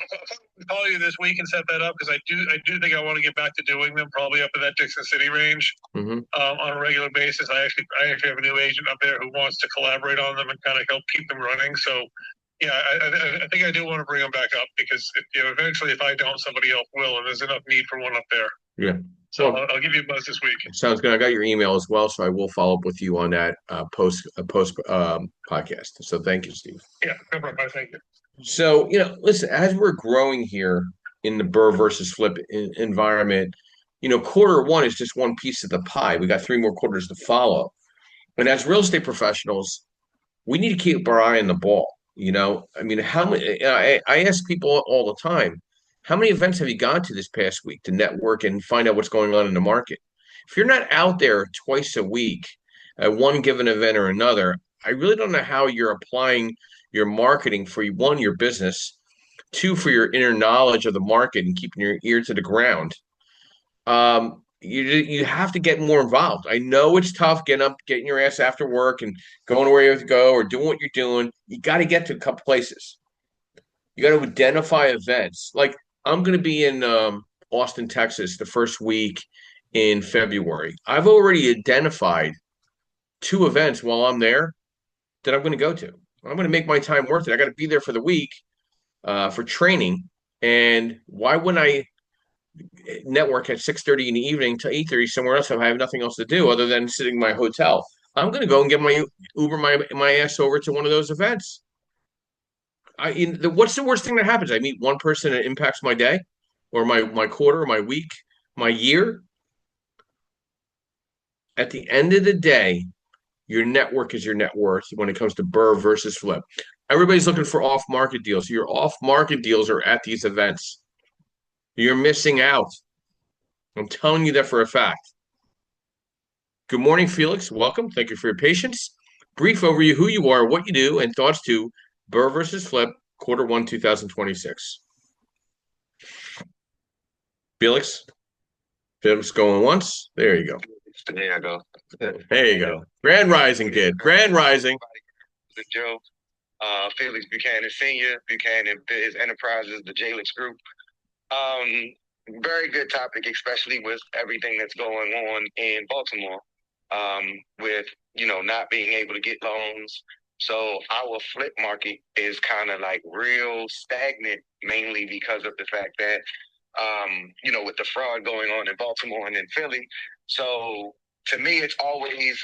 call you this week and set that up because I do think I want to get back to doing them, probably up in that Dixon City range on a regular basis. I actually have a new agent up there who wants to collaborate on them and kind of help keep them running. So yeah, I think I do want to bring them back up because eventually if I don't, somebody else will, and there's enough need for one up there. Yeah. So I'll give you a buzz this week. Sounds good. I got your email as well, so I will follow up with you on that post podcast. So thank you, Steve. Yeah, no problem. Thank you. So listen, as we're growing here in the BRRRR versus flip environment, quarter one is just one piece of the pie. We got 3 more quarters to follow, and as real estate professionals, we need to keep our eye on the ball. I mean, how many? I ask people all the time, how many events have you gone to this past week to network and find out what's going on in the market? If you're not out there twice a week at one given event or another, I really don't know how you're applying your marketing for one, your business, 2, for your inner knowledge of the market and keeping your ear to the ground. You have to get more involved. I know it's tough getting your ass after work and going where you have to go or doing what you're doing. You got to get to a couple places. You got to identify events. Like I'm going to be in Austin, Texas, the first week in February. I've already identified 2 events while I'm there that I'm going to go to. I'm going to make my time worth it. I got to be there for the week for training. And why wouldn't I network at 6:30 in the evening to 8:30 somewhere else if I have nothing else to do other than sitting in my hotel? I'm going to go and get my Uber my ass over to one of those events. What's the worst thing that happens? I meet one person that impacts my day or my quarter, my week, my year. At the end of the day, your network is your net worth when it comes to BRRRR versus flip. Everybody's looking for off-market deals. Your off-market deals are at these events. You're missing out. I'm telling you that for a fact. Good morning, Felix. Welcome. Thank you for your patience. Brief overview who you are, what you do, and thoughts to BRRRR versus flip, quarter 1, 2026. Felix? Felix going once. There you go. There you go. There you go. Grand Rising, kid. Grand Rising. Joe, Felix Buchanan Sr., Buchanan Biz Enterprises, the Jalix Group. Um, Very good topic, especially with everything that's going on in Baltimore, with not being able to get loans. So our flip market is kind of like real stagnant, mainly because of the fact that with the fraud going on in Baltimore and in Philly. So to me, it's always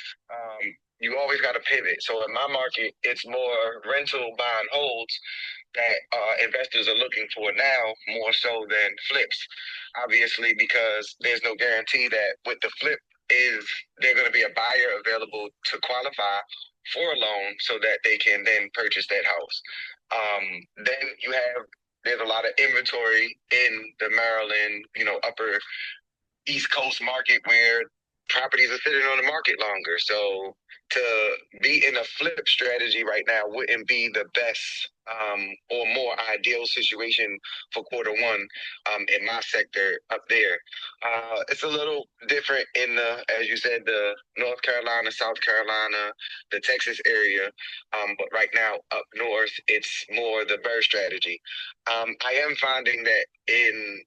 you always got to pivot. So in my market, it's more rental buy and holds that investors are looking for now more so than flips. Obviously, because there's no guarantee that with the flip is there going to be a buyer available to qualify for a loan so that they can then purchase that house. Then there's a lot of inventory in the Maryland, upper East Coast market where properties are sitting on the market longer. So to be in a flip strategy right now wouldn't be the best or more ideal situation for quarter 1 in my sector up there. It's a little different in as you said, the North Carolina, South Carolina, the Texas area. But right now up north, it's more the BRRRR strategy. I am finding that in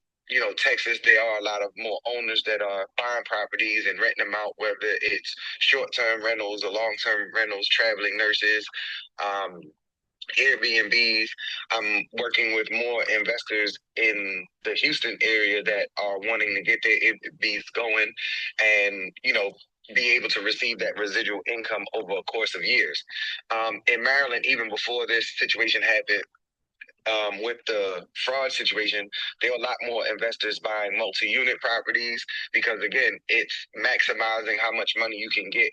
Texas, there are a lot of more owners that are buying properties and renting them out, whether it's short-term rentals or long-term rentals, traveling nurses, um, Airbnbs. I'm working with more investors in the Houston area that are wanting to get their Airbnbs going and, be able to receive that residual income over a course of years. In Maryland, even before this situation happened, with the fraud situation, there are a lot more investors buying multi-unit properties because, again, it's maximizing how much money you can get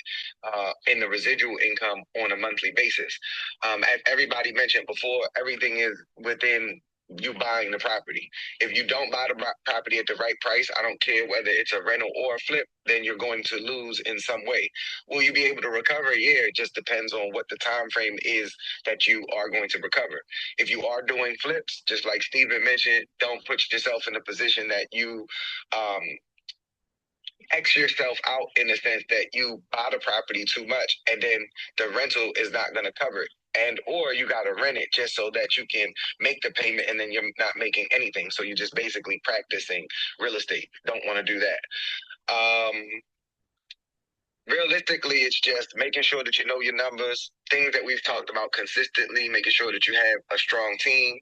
in the residual income on a monthly basis. As everybody mentioned before, everything is within you buying the property. If you don't buy the property at the right price, I don't care whether it's a rental or a flip, then you're going to lose in some way. Will you be able to recover? Yeah, it just depends on what the time frame is that you are going to recover. If you are doing flips, just like Steven mentioned, don't put yourself in a position that you um, X yourself out in the sense that you buy the property too much and then the rental is not going to cover it. And or you got to rent it just so that you can make the payment and then you're not making anything. So you're just basically practicing real estate. Don't want to do that. Realistically, it's just making sure that you know your numbers, things that we've talked about consistently, making sure that you have a strong team,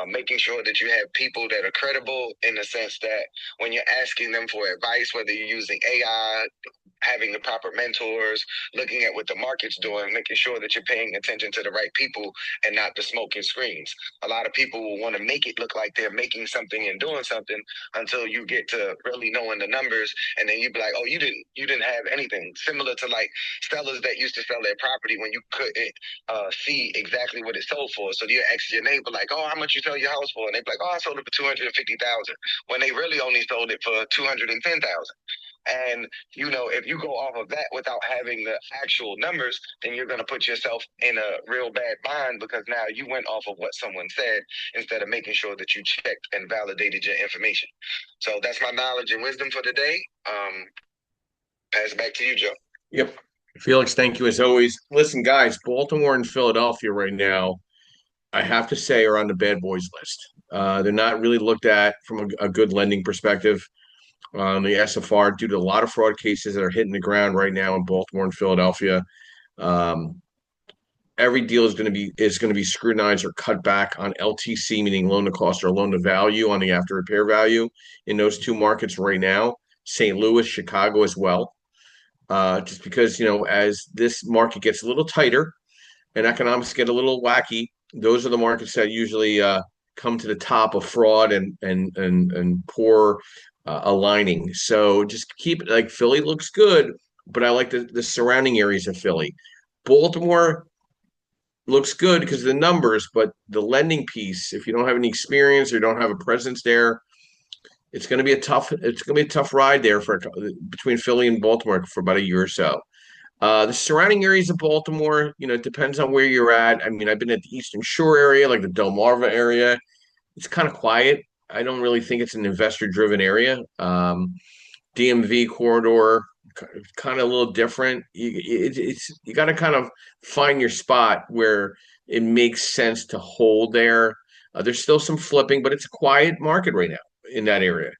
making sure that you have people that are credible in the sense that when you're asking them for advice, whether you're using AI, having the proper mentors, looking at what the market's doing, making sure that you're paying attention to the right people and not the smoke and screens. A lot of people will want to make it look like they're making something and doing something until you get to really knowing the numbers, and then you'd be like, oh, you didn't have anything. Similar to like sellers that used to sell their property when you couldn't see exactly what it sold for. So you ask your neighbor like, oh, how much you sell your house for? And they'd be like, oh, I sold it for 250,000, when they really only sold it for 210,000. And if you go off of that without having the actual numbers, then you're going to put yourself in a real bad bind because now you went off of what someone said instead of making sure that you checked and validated your information. So that's my knowledge and wisdom for today. Pass it back to you, Joe. Yep. Felix, thank you as always. Listen, guys, Baltimore and Philadelphia right now, I have to say, are on the bad boys list. They're not really looked at from a good lending perspective on the SFR due to a lot of fraud cases that are hitting the ground right now in Baltimore and Philadelphia. Um, every deal is going to be scrutinized or cut back on LTC, meaning loan to cost or loan to value on the after repair value in those two markets right now. St. Louis, Chicago as well. Just because as this market gets a little tighter and economics get a little wacky, those are the markets that usually come to the top of fraud and poor aligning. So just keep it like Philly looks good, but I like the surrounding areas of Philly. Baltimore looks good because of the numbers, but the lending piece, if you don't have any experience or don't have a presence there, it's going to be a tough ride there for between Philly and Baltimore for about a year or so. The surrounding areas of Baltimore, it depends on where you're at. I mean, I've been at the Eastern Shore area, like the Delmarva area. It's kind of quiet. I don't really think it's an investor-driven area. DMV corridor, kind of a little different. You got to kind of find your spot where it makes sense to hold there. There's still some flipping, but it's a quiet market right now in that area.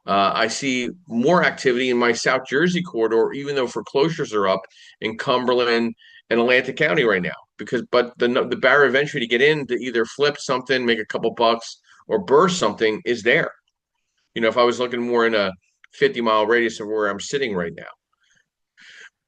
I see more activity in my South Jersey corridor, even though foreclosures are up in Cumberland and Atlantic County right now. But the barrier of entry to get in to either flip something, make a couple bucks, or burst something is there. If I was looking more in a 50-mile radius of where I'm sitting right now.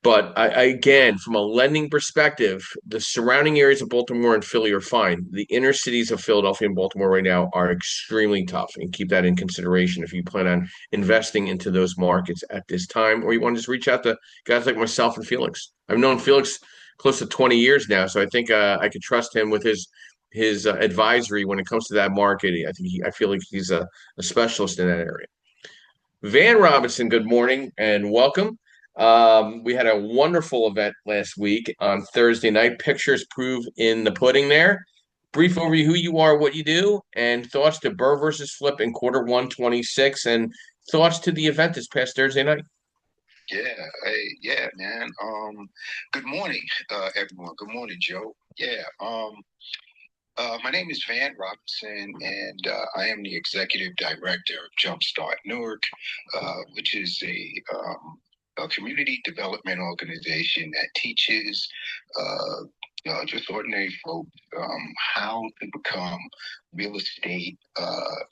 But again, from a lending perspective, the surrounding areas of Baltimore and Philly are fine. The inner cities of Philadelphia and Baltimore right now are extremely tough, and keep that in consideration if you plan on investing into those markets at this time, or you want to just reach out to guys like myself and Felix. I've known Felix close to 20 years now, so I think I could trust him with his advisory when it comes to that market. I feel like he's a specialist in that area. Van Robinson, good morning and welcome. We had a wonderful event last week on Thursday night. Pictures prove in the pudding there. Brief overview who you are, what you do, and thoughts to BRRRR versus Flip in quarter 126, and thoughts to the event this past Thursday night. Yeah, man. Good morning, everyone. Good morning, Joe. My name is Van Robinson, and I am the executive director of Jumpstart Newark, which is a community development organization that teaches just ordinary folk how to become real estate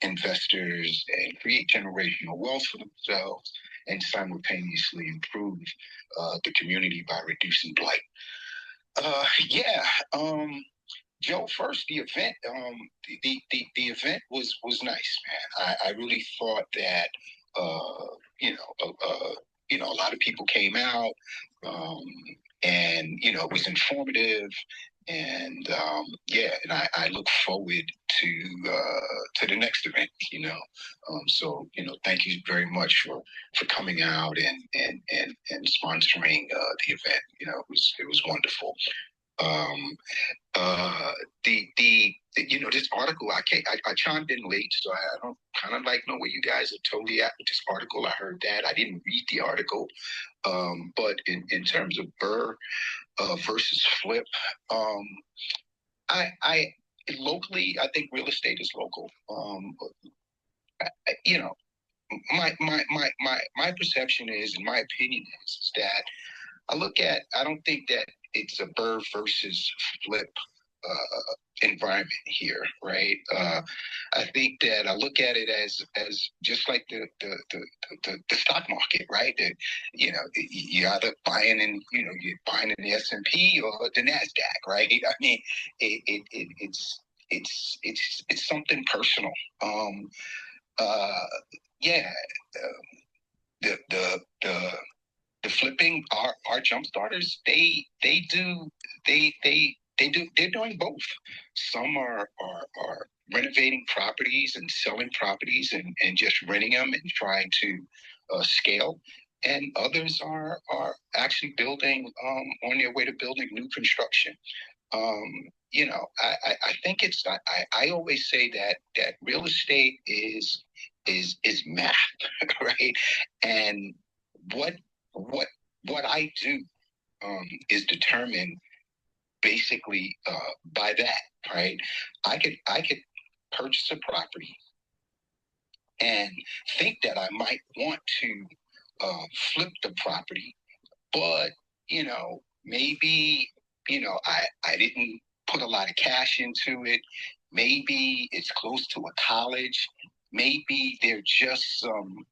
investors and create generational wealth for themselves and simultaneously improve the community by reducing blight. Joe, first the event, the event was nice, man. I really thought that a lot of people came out, and it was informative, and and I look forward to the next event. Thank you very much for coming out and sponsoring the event. It was wonderful. This article, I chimed in late, so I don't kind of know where you guys are totally at with this article. I heard that. I didn't read the article. But in terms of BRRRR versus Flip, I locally, I think real estate is local. My perception is, and my opinion is that I don't think that it's a BRRRR versus Flip environment here, right? I think that I look at it as just like the stock market, right? That you're either buying you're buying in the S&P or the Nasdaq, right? I mean, it's something personal. The flipping our jump starters, they're doing both. Some are renovating properties and selling properties and just renting them and trying to scale, and others are actually building on their way to building new construction. I think I always say that real estate is math, right? And what I do is determined basically by that, right? I could purchase a property and think that I might want to flip the property, but maybe I didn't put a lot of cash into it. Maybe it's close to a college. Maybe there are just some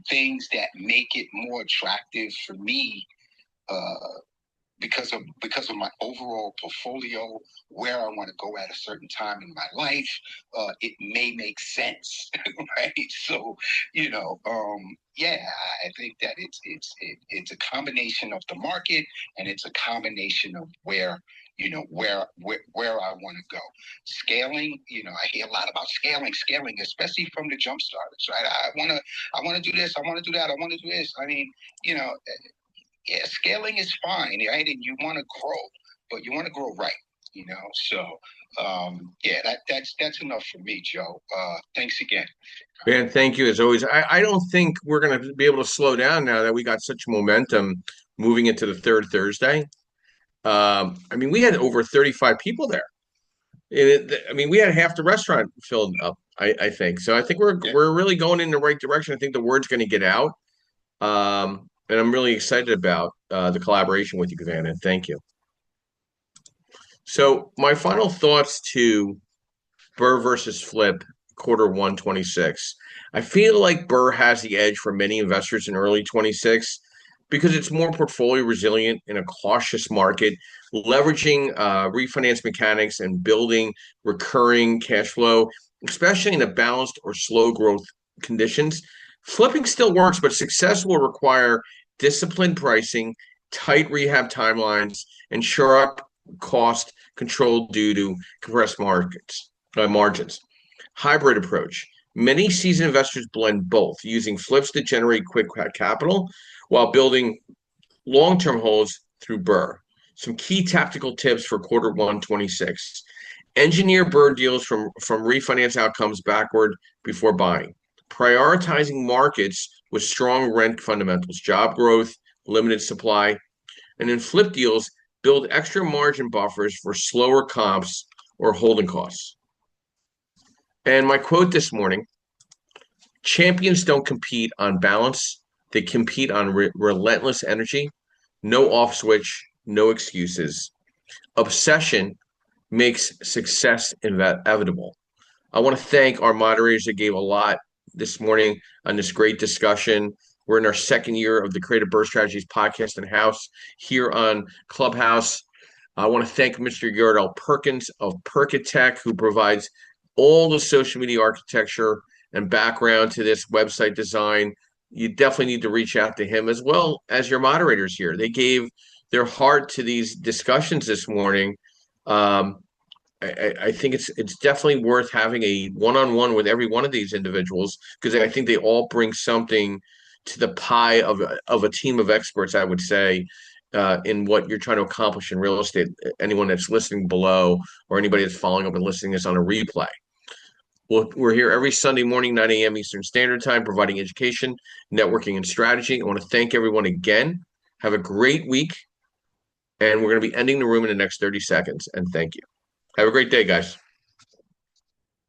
things that make it more attractive for me because of my overall portfolio, where I want to go at a certain time in my life. It may make sense, right? So, I think that it's a combination of the market, and it's a combination of where I want to go. Scaling, I hear a lot about scaling, especially from the jump starters, right? I want to do this, I want to do that, I want to do this. I mean, scaling is fine, right? And you want to grow, but you want to grow right. You know, so yeah, that's enough for me, Joe. Thanks again. Man, thank you as always. I don't think we're going to be able to slow down now that we got such momentum moving into the third Thursday. I mean, we had over 35 people there. I mean, we had half the restaurant filled up, I think. So I think we're really going in the right direction. I think the word's going to get out. And I'm really excited about the collaboration with you, Van, and thank you. So my final thoughts to BRRRR versus Flip, quarter 126. I feel like BRRRR has the edge for many investors in early 26 because it's more portfolio resilient in a cautious market, leveraging refinance mechanics and building recurring cash flow, especially in a balanced or slow growth conditions. Flipping still works, but success will require disciplined pricing, tight rehab timelines, and sharp cost control due to compressed margins. Hybrid approach. Many seasoned investors blend both, using flips to generate quick capital while building long-term holds through BRRRR. Some key tactical tips for quarter 126. Engineer BRRRR deals from refinance outcomes backward before buying. Prioritizing markets with strong rent fundamentals, job growth, limited supply. And in flip deals, build extra margin buffers for slower comps or holding costs. And my quote this morning: champions don't compete on balance, they compete on relentless energy, no off switch, no excuses. Obsession makes success inevitable. I want to thank our moderators that gave a lot this morning on this great discussion. We're in our second year of the Creative BRRRR Strategies podcast and house here on Clubhouse. I want to thank Mr. Yardell Perkins of Perkatech, who provides all the social media architecture and background to this website design. You definitely need to reach out to him as well as your moderators here. They gave their heart to these discussions this morning. I think it's definitely worth having a one-on-one with every one of these individuals because I think they all bring something to the pie of a team of experts, I would say, in what you're trying to accomplish in real estate. Anyone that's listening below or anybody that's following up and listening this on a replay. We're here every Sunday morning, 9 a.m. Eastern Standard Time, providing education, networking, and strategy. I want to thank everyone again. Have a great week. And we're going to be ending the room in the next 30 seconds. And thank you. Have a great day, guys.